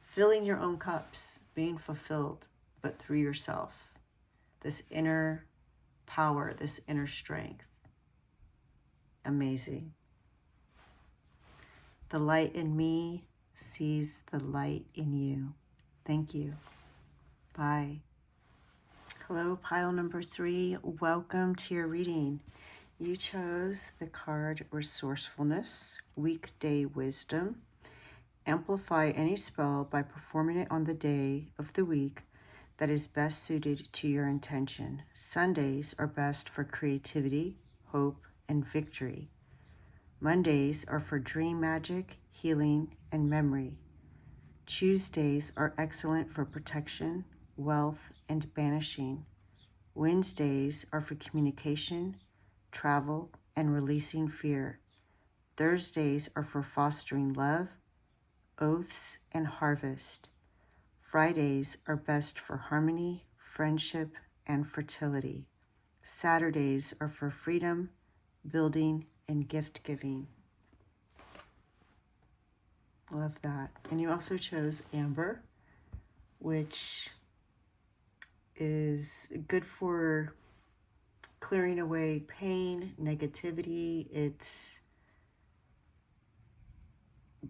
filling your own cups, being fulfilled, but through yourself. This inner power, this inner strength. Amazing. The light in me sees the light in you. Thank you. Bye. Hello, pile number 3. Welcome to your reading. You chose the card Resourcefulness, Weekday Wisdom. Amplify any spell by performing it on the day of the week that is best suited to your intention. Sundays are best for creativity, hope, and victory. Mondays are for dream magic, healing, and memory. Tuesdays are excellent for protection, wealth, and banishing. Wednesdays are for communication, travel, and releasing fear. Thursdays are for fostering love, oaths, and harvest. Fridays are best for harmony, friendship, and fertility. Saturdays are for freedom, building, and gift giving. Love that. And you also chose Amber, which is good for clearing away pain, negativity. It's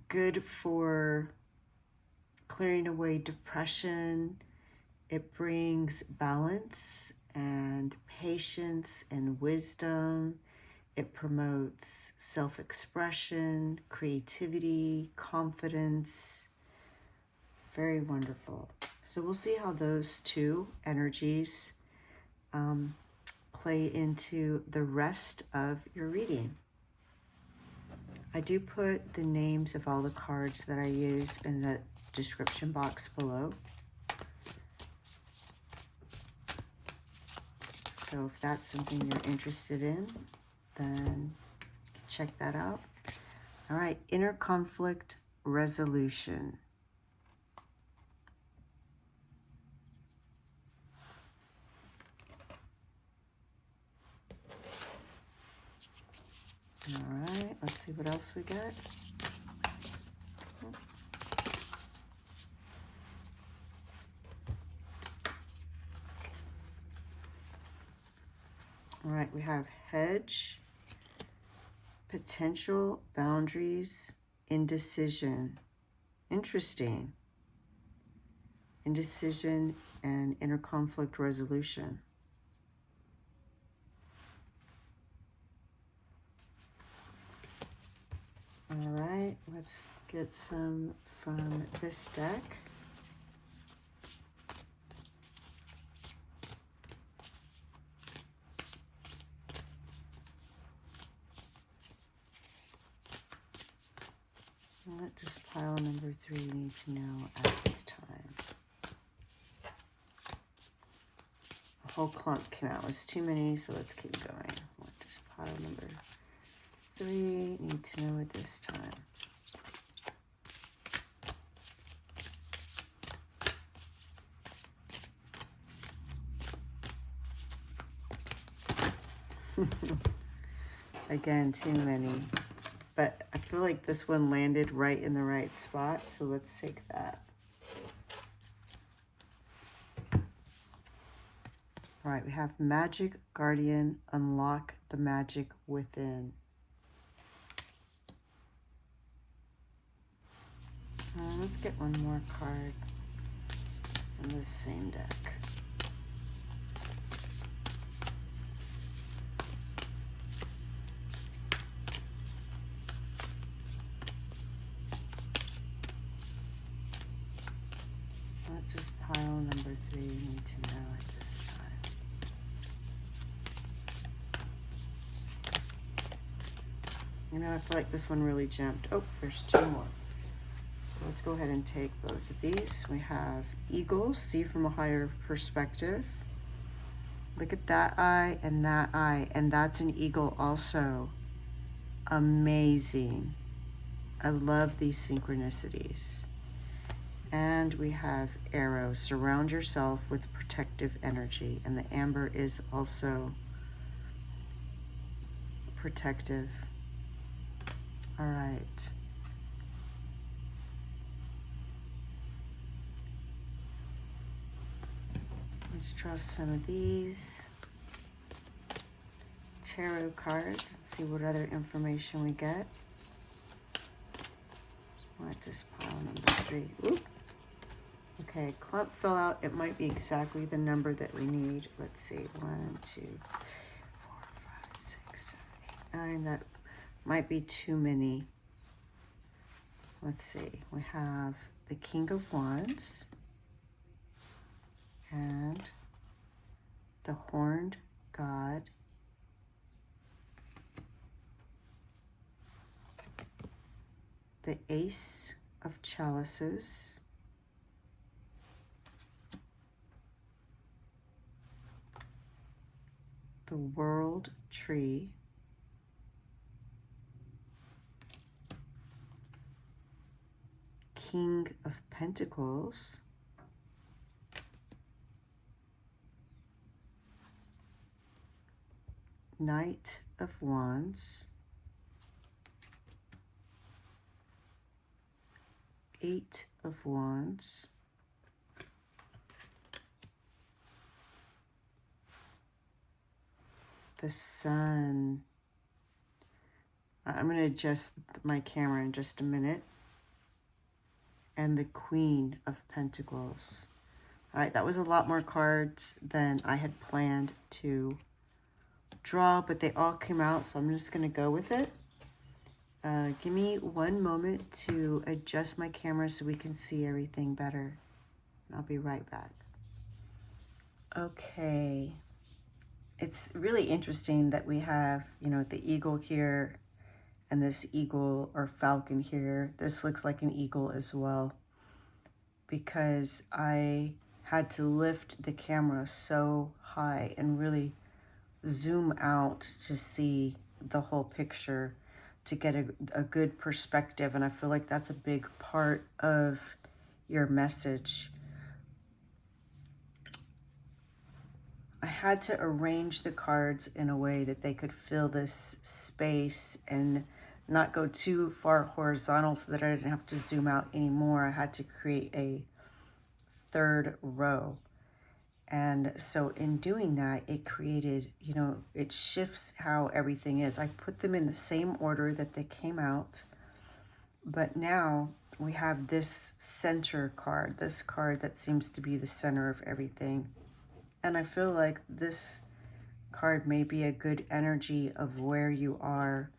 good for clearing away depression. It brings balance and patience and wisdom. It promotes self-expression, creativity, confidence. Very wonderful. So we'll see how those two energies play into the rest of your reading. I do put the names of all the cards that I use in the description box below. So if that's something you're interested in, then check that out. All right, inner conflict resolution. All right, let's see what else we got. All right, we have hedge, potential, boundaries, indecision. Interesting. Indecision and inner conflict resolution. All right, let's get some from this deck. What does pile number 3 need to know at this time? A whole clump came out. It was too many, so let's keep going. What does pile number 3 need to know at this time? Again, too many. But I feel like this one landed right in the right spot, so let's take that. All right, we have Magic Guardian, unlock the magic within. Let's get one more card from this same deck. What does pile number 3 need to know at this time? You know, I feel like this one really jumped. Oh, there's 2 more. So let's go ahead and take both of these. We have eagle, see from a higher perspective. Look at that eye, and that's an eagle also. Amazing. I love these synchronicities. And we have arrow, surround yourself with protective energy, and the amber is also protective. All right. Let's draw some of these tarot cards and see what other information we get. What does pile number 3? Oop. Okay, clump fell out. It might be exactly the number that we need. Let's see. 1, 2, 3, 4, 5, 6, 7, 8, 9. That might be too many. Let's see. We have the King of Wands and the Horned God, the Ace of Chalices, the World Tree, King of Pentacles, Knight of Wands, 8 of Wands, the Sun. I'm going to adjust my camera in just a minute. And the Queen of Pentacles. All right, that was a lot more cards than I had planned to draw, but they all came out, so I'm just going to go with it. Give me one moment to adjust my camera so we can see everything better. I'll be right back. Okay. It's really interesting that we have, you know, the eagle here and this eagle or falcon here. This looks like an eagle as well, because I had to lift the camera so high and really zoom out to see the whole picture to get a good perspective. And I feel like that's a big part of your message. I had to arrange the cards in a way that they could fill this space and not go too far horizontal so that I didn't have to zoom out anymore. I had to create a third row. And so in doing that, it created, it shifts how everything is. I put them in the same order that they came out, but now we have this center card, this card that seems to be the center of everything. And I feel like this card may be a good energy of where you are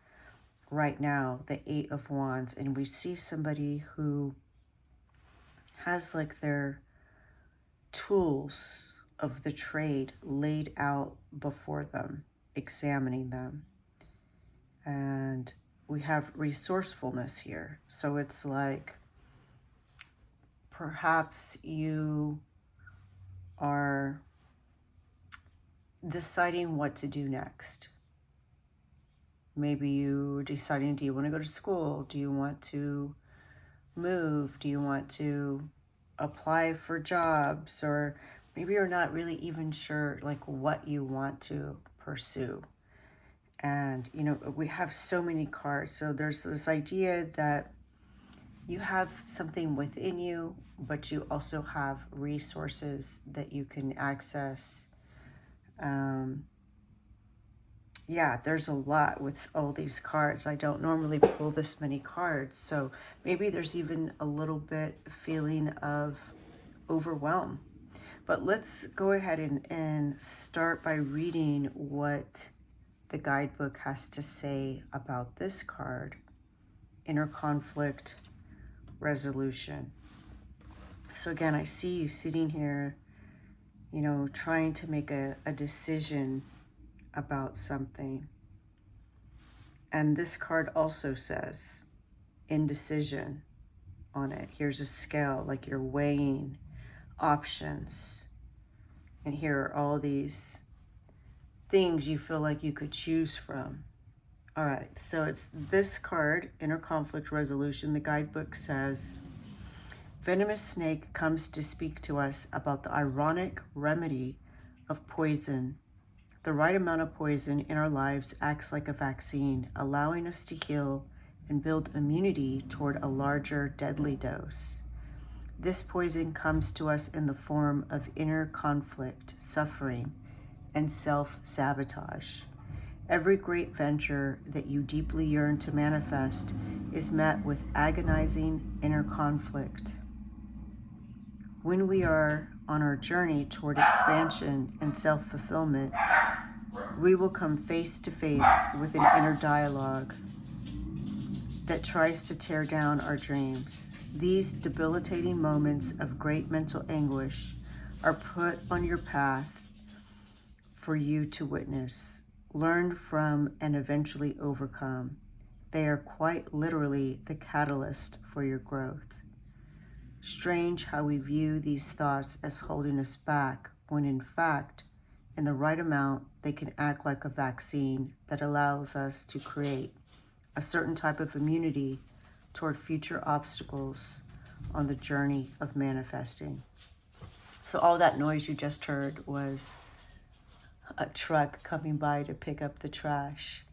right now, the Eight of Wands. And we see somebody who has like their tools of the trade laid out before them, examining them. And we have resourcefulness here. So it's like perhaps you are deciding what to do next. Maybe you're deciding, do you want to go to school? Do you want to move? Do you want to apply for jobs? Or maybe you're not really even sure like what you want to pursue. And, we have so many cards. So there's this idea that you have something within you, but you also have resources that you can access. Yeah, there's a lot with all these cards. I don't normally pull this many cards. So maybe there's even a little bit feeling of overwhelm. But let's go ahead and start by reading what the guidebook has to say about this card, inner conflict resolution. So again, I see you sitting here, trying to make a decision about something. And this card also says indecision on it. Here's a scale, like you're weighing options. And here are all these things you feel like you could choose from. All right, so it's this card, inner conflict resolution. The guidebook says, venomous snake comes to speak to us about the ironic remedy of poison. The right amount of poison in our lives acts like a vaccine, allowing us to heal and build immunity toward a larger deadly dose. This poison comes to us in the form of inner conflict, suffering, and self-sabotage. Every great venture that you deeply yearn to manifest is met with agonizing inner conflict. When we are on our journey toward expansion and self-fulfillment, we will come face to face with an inner dialogue that tries to tear down our dreams. These debilitating moments of great mental anguish are put on your path for you to witness, learn from, and eventually overcome. They are quite literally the catalyst for your growth. Strange how we view these thoughts as holding us back, when in fact, in the right amount, they can act like a vaccine that allows us to create a certain type of immunity toward future obstacles on the journey of manifesting. So all that noise you just heard was a truck coming by to pick up the trash.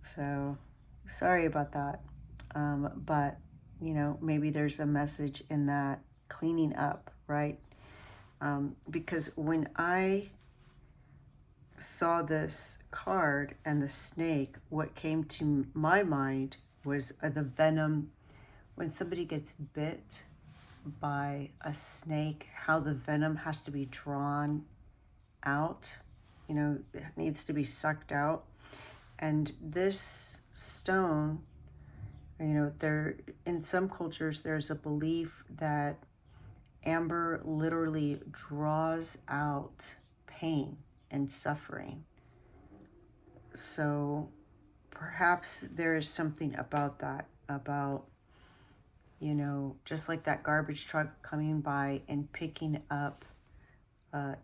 So sorry about that. But, maybe there's a message in that cleaning up, right? Because when I saw this card and the snake, what came to my mind was the venom. When somebody gets bit by a snake, how the venom has to be drawn out, it needs to be sucked out. And this stone, there, in some cultures, there's a belief that amber literally draws out pain and suffering. So perhaps there is something about that, about, just like that garbage truck coming by and picking up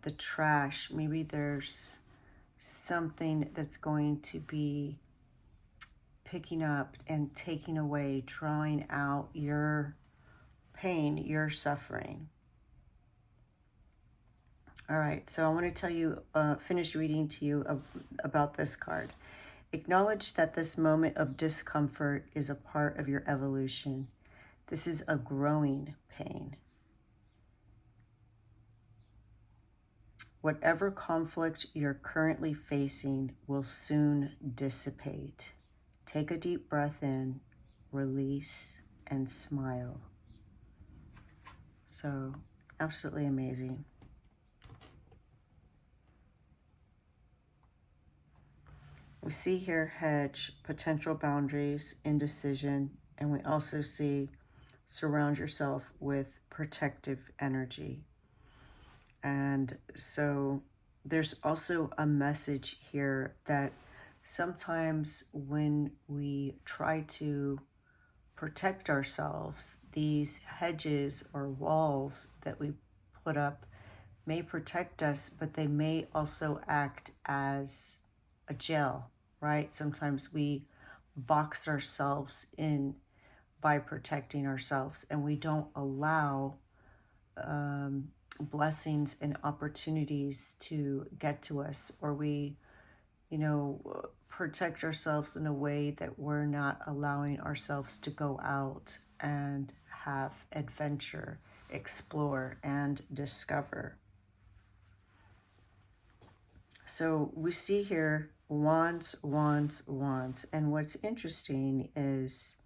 the trash. Maybe there's something that's going to be picking up and taking away, drawing out your pain, your suffering. All right, so I want to tell you, finish reading to you about this card. Acknowledge that this moment of discomfort is a part of your evolution. This is a growing pain. Whatever conflict you're currently facing will soon dissipate. Take a deep breath in, release, and smile. So, absolutely amazing. We see here hedge, potential boundaries, indecision, and we also see surround yourself with protective energy. And so there's also a message here that sometimes when we try to protect ourselves, these hedges or walls that we put up may protect us, but they may also act as a jail, right? Sometimes we box ourselves in by protecting ourselves, and we don't allow blessings and opportunities to get to us, or we, protect ourselves in a way that we're not allowing ourselves to go out and have adventure, explore, and discover. So we see here wands, wands, wands. And what's interesting is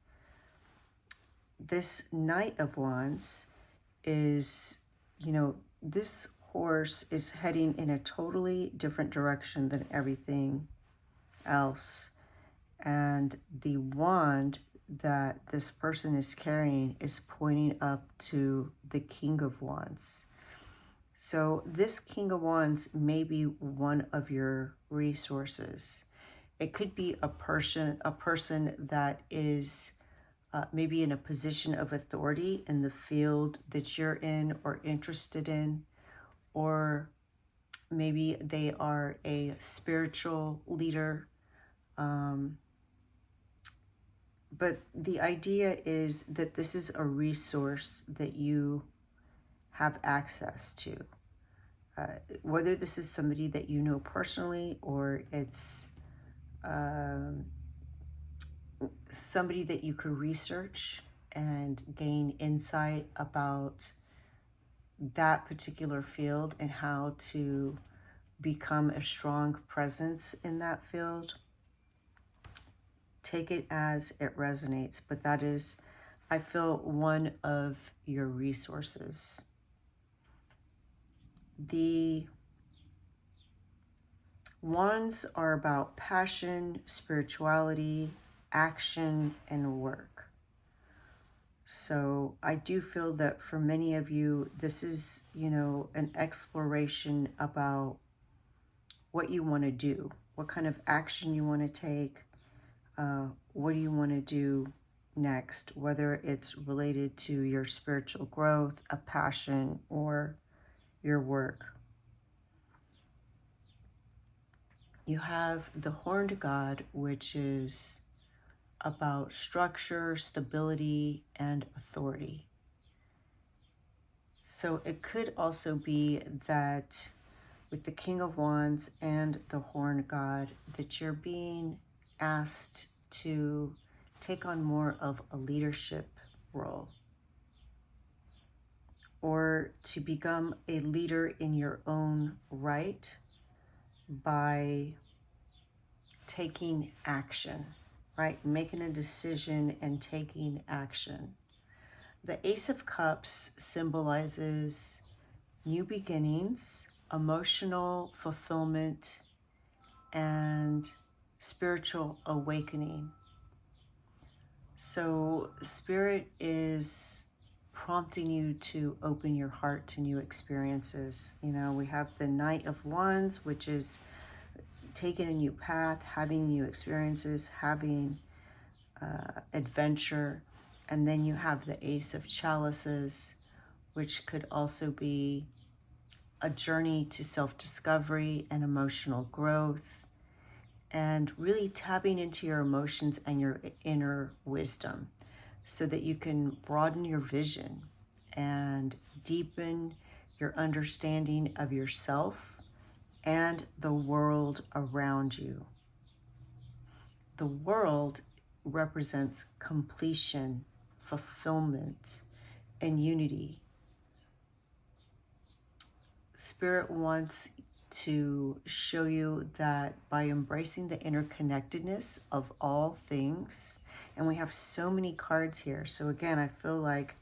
this Knight of Wands is, this horse is heading in a totally different direction than everything else. And the wand that this person is carrying is pointing up to the King of Wands. So this King of Wands may be one of your resources. It could be a person that is maybe in a position of authority in the field that you're in or interested in, or maybe they are a spiritual leader. But the idea is that this is a resource that you have access to. Whether this is somebody that you know personally, or it's somebody that you could research and gain insight about that particular field and how to become a strong presence in that field. Take it as it resonates, but that is, I feel, one of your resources. The wands are about passion, spirituality, action, and work. So I do feel that for many of you, this is, an exploration about what you want to do, what kind of action you want to take, what do you want to do next, whether it's related to your spiritual growth, a passion, or your work. You have the Horned God, which is about structure, stability, and authority. So it could also be that with the King of Wands and the Horned God, that you're being asked to take on more of a leadership role, or to become a leader in your own right by taking action, right? Making a decision and taking action. The Ace of Cups symbolizes new beginnings, emotional fulfillment, and spiritual awakening. So Spirit is prompting you to open your heart to new experiences. We have the Knight of Wands, which is taking a new path, having new experiences, having adventure. And then you have the Ace of Chalices, which could also be a journey to self-discovery and emotional growth, and really tapping into your emotions and your inner wisdom so that you can broaden your vision and deepen your understanding of yourself and the world around you. The world represents completion, fulfillment, and unity. Spirit wants to show you that by embracing the interconnectedness of all things, and we have so many cards here. So again, I feel like,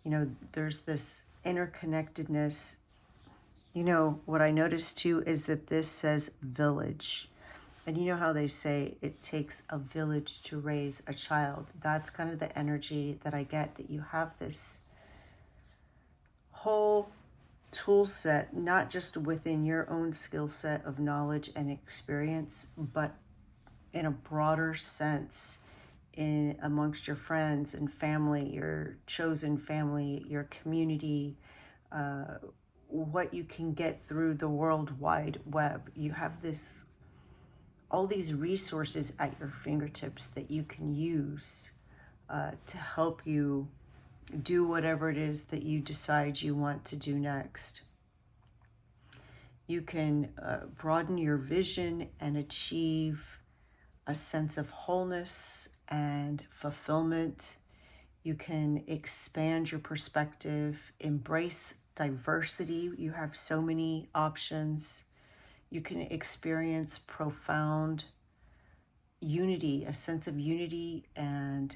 you know, there's this interconnectedness. You know, what I noticed too is that this says village. And you know how they say it takes a village to raise a child. That's kind of the energy that I get, that you have this whole tool set, not just within your own skill set of knowledge and experience, but in a broader sense, in amongst your friends and family, your chosen family, your community, what you can get through the World Wide Web. You have this, all these resources at your fingertips that you can use to help you do whatever it is that you decide you want to do next. You can broaden your vision and achieve a sense of wholeness and fulfillment. You can expand your perspective, embrace diversity. You have so many options. You can experience profound unity, a sense of unity, and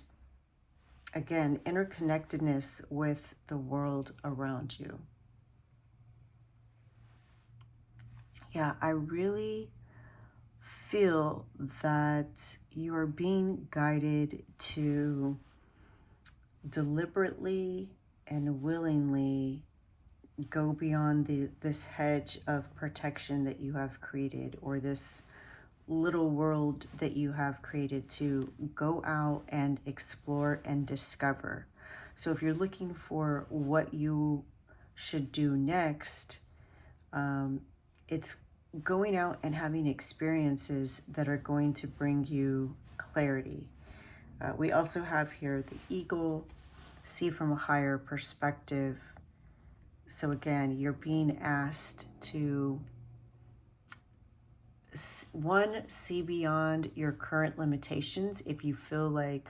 again, interconnectedness with the world around you. Yeah, I really feel that you are being guided to deliberately and willingly go beyond this hedge of protection that you have created, or this little world that you have created, to go out and explore and discover. So if you're looking for what you should do next, it's going out and having experiences that are going to bring you clarity. We also have here the eagle, see from a higher perspective. So again, you're being asked to, one, see beyond your current limitations. If you feel like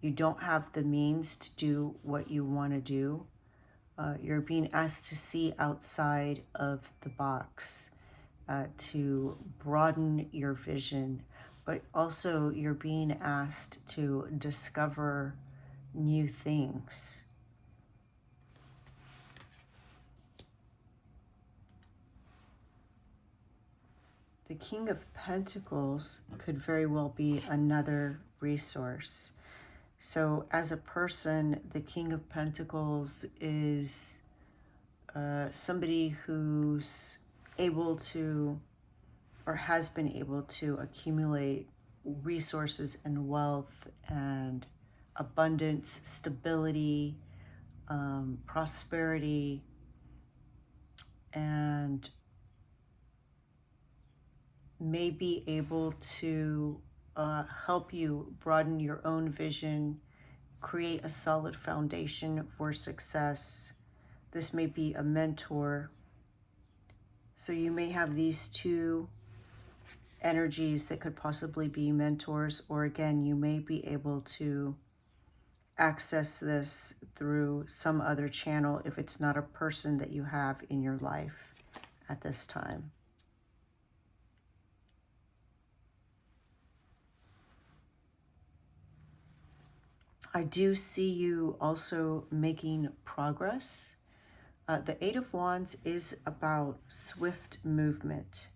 you don't have the means to do what you want to do, you're being asked to see outside of the box, to broaden your vision, but also you're being asked to discover new things. The King of Pentacles could very well be another resource. So as a person, the King of Pentacles is somebody who's able to, or has been able to, accumulate resources and wealth and abundance, stability, prosperity, and may be able to help you broaden your own vision, create a solid foundation for success. This may be a mentor. So you may have these two energies that could possibly be mentors, or again, you may be able to access this through some other channel if it's not a person that you have in your life at this time. I do see you also making progress. The Eight of Wands is about swift movement.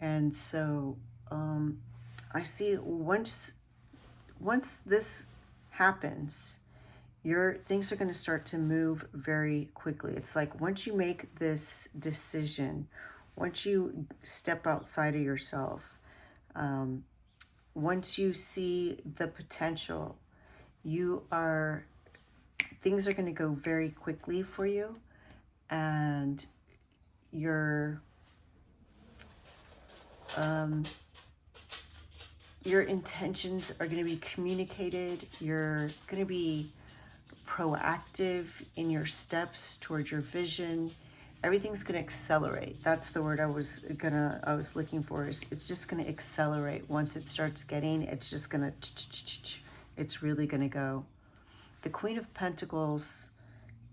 And so I see once this happens, things are going to start to move very quickly. It's like once you make this decision, once you step outside of yourself, once you see the potential, things are going to go very quickly for you, and your intentions are going to be communicated. You're going to be proactive in your steps towards your vision. Everything's going to accelerate. That's the word I was looking for. It's just going to accelerate. Once it starts getting, it's just going to, it's really going to go. The Queen of Pentacles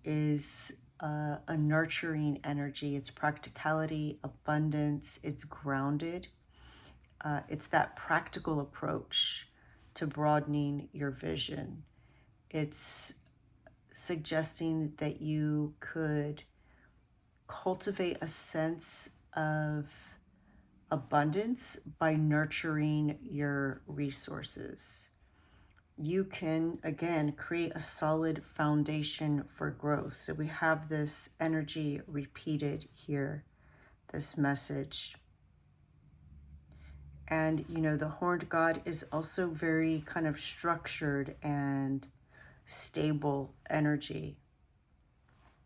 is a nurturing energy. It's practicality, abundance, it's grounded. It's that practical approach to broadening your vision. It's suggesting that you could cultivate a sense of abundance by nurturing your resources. You can, again, create a solid foundation for growth. So we have this energy repeated here, this message. And, you know, the horned god is also very kind of structured and stable energy.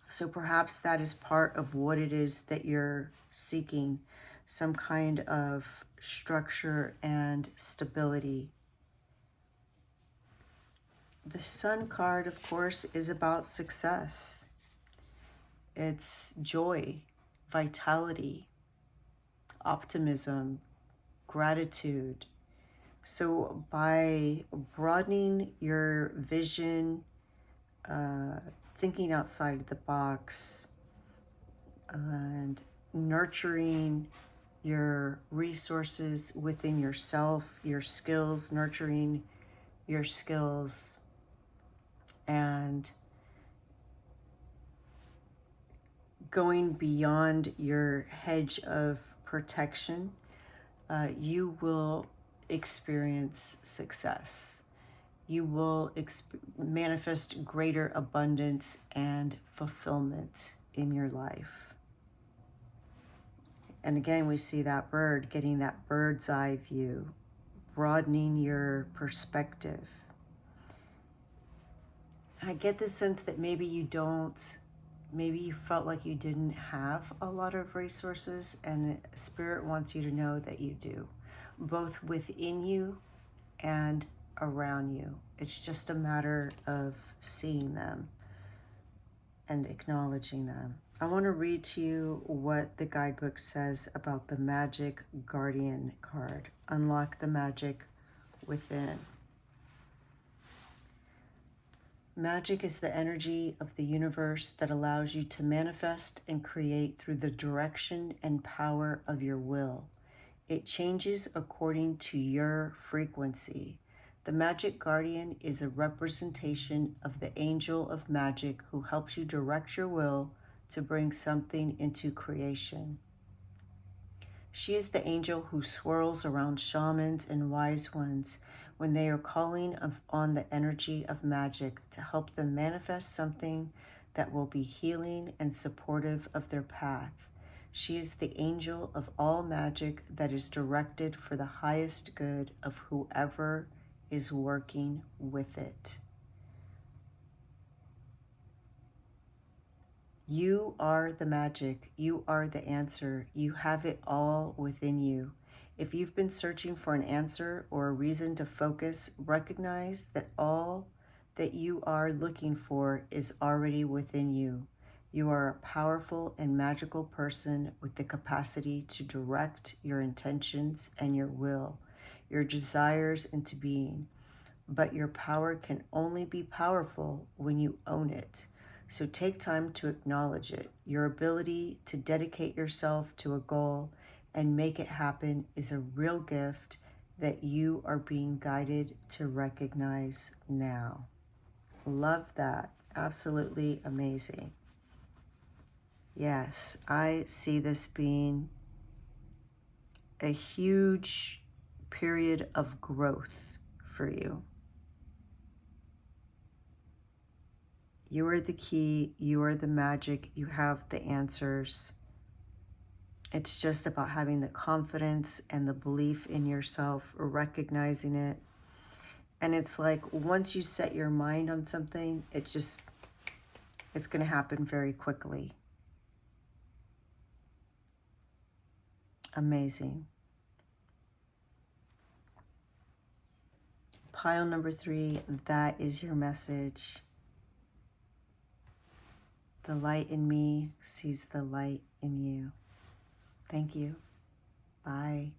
So perhaps that is part of what it is that you're seeking, some kind of structure and stability. The Sun card, of course, is about success. It's joy, vitality, optimism, gratitude. So by broadening your vision, thinking outside the box, and nurturing your resources within yourself, your skills, nurturing your skills, and going beyond your hedge of protection, you will experience success. You will manifest greater abundance and fulfillment in your life. And again, we see that bird, getting that bird's eye view, broadening your perspective. I get the sense that maybe you felt like you didn't have a lot of resources, and Spirit wants you to know that you do, both within you and around you. It's just a matter of seeing them and acknowledging them. I want to read to you what the guidebook says about the Magic Guardian card. Unlock the magic within. Magic is the energy of the universe that allows you to manifest and create through the direction and power of your will. It changes according to your frequency. The Magic Guardian is a representation of the angel of magic who helps you direct your will to bring something into creation. She is the angel who swirls around shamans and wise ones when they are calling on the energy of magic to help them manifest something that will be healing and supportive of their path. She is the angel of all magic that is directed for the highest good of whoever is working with it. You are the magic. You are the answer. You have it all within you. If you've been searching for an answer or a reason to focus, recognize that all that you are looking for is already within you. You are a powerful and magical person with the capacity to direct your intentions and your will, your desires into being. But your power can only be powerful when you own it. So take time to acknowledge it. Your ability to dedicate yourself to a goal and make it happen is a real gift that you are being guided to recognize now. Love that. Absolutely amazing. Yes, I see this being a huge period of growth for you. You are the key. You are the magic. You have the answers. It's just about having the confidence and the belief in yourself, recognizing it. And it's like once you set your mind on something, it's going to happen very quickly. Amazing. Pile number 3, that is your message. The light in me sees the light in you. Thank you. Bye.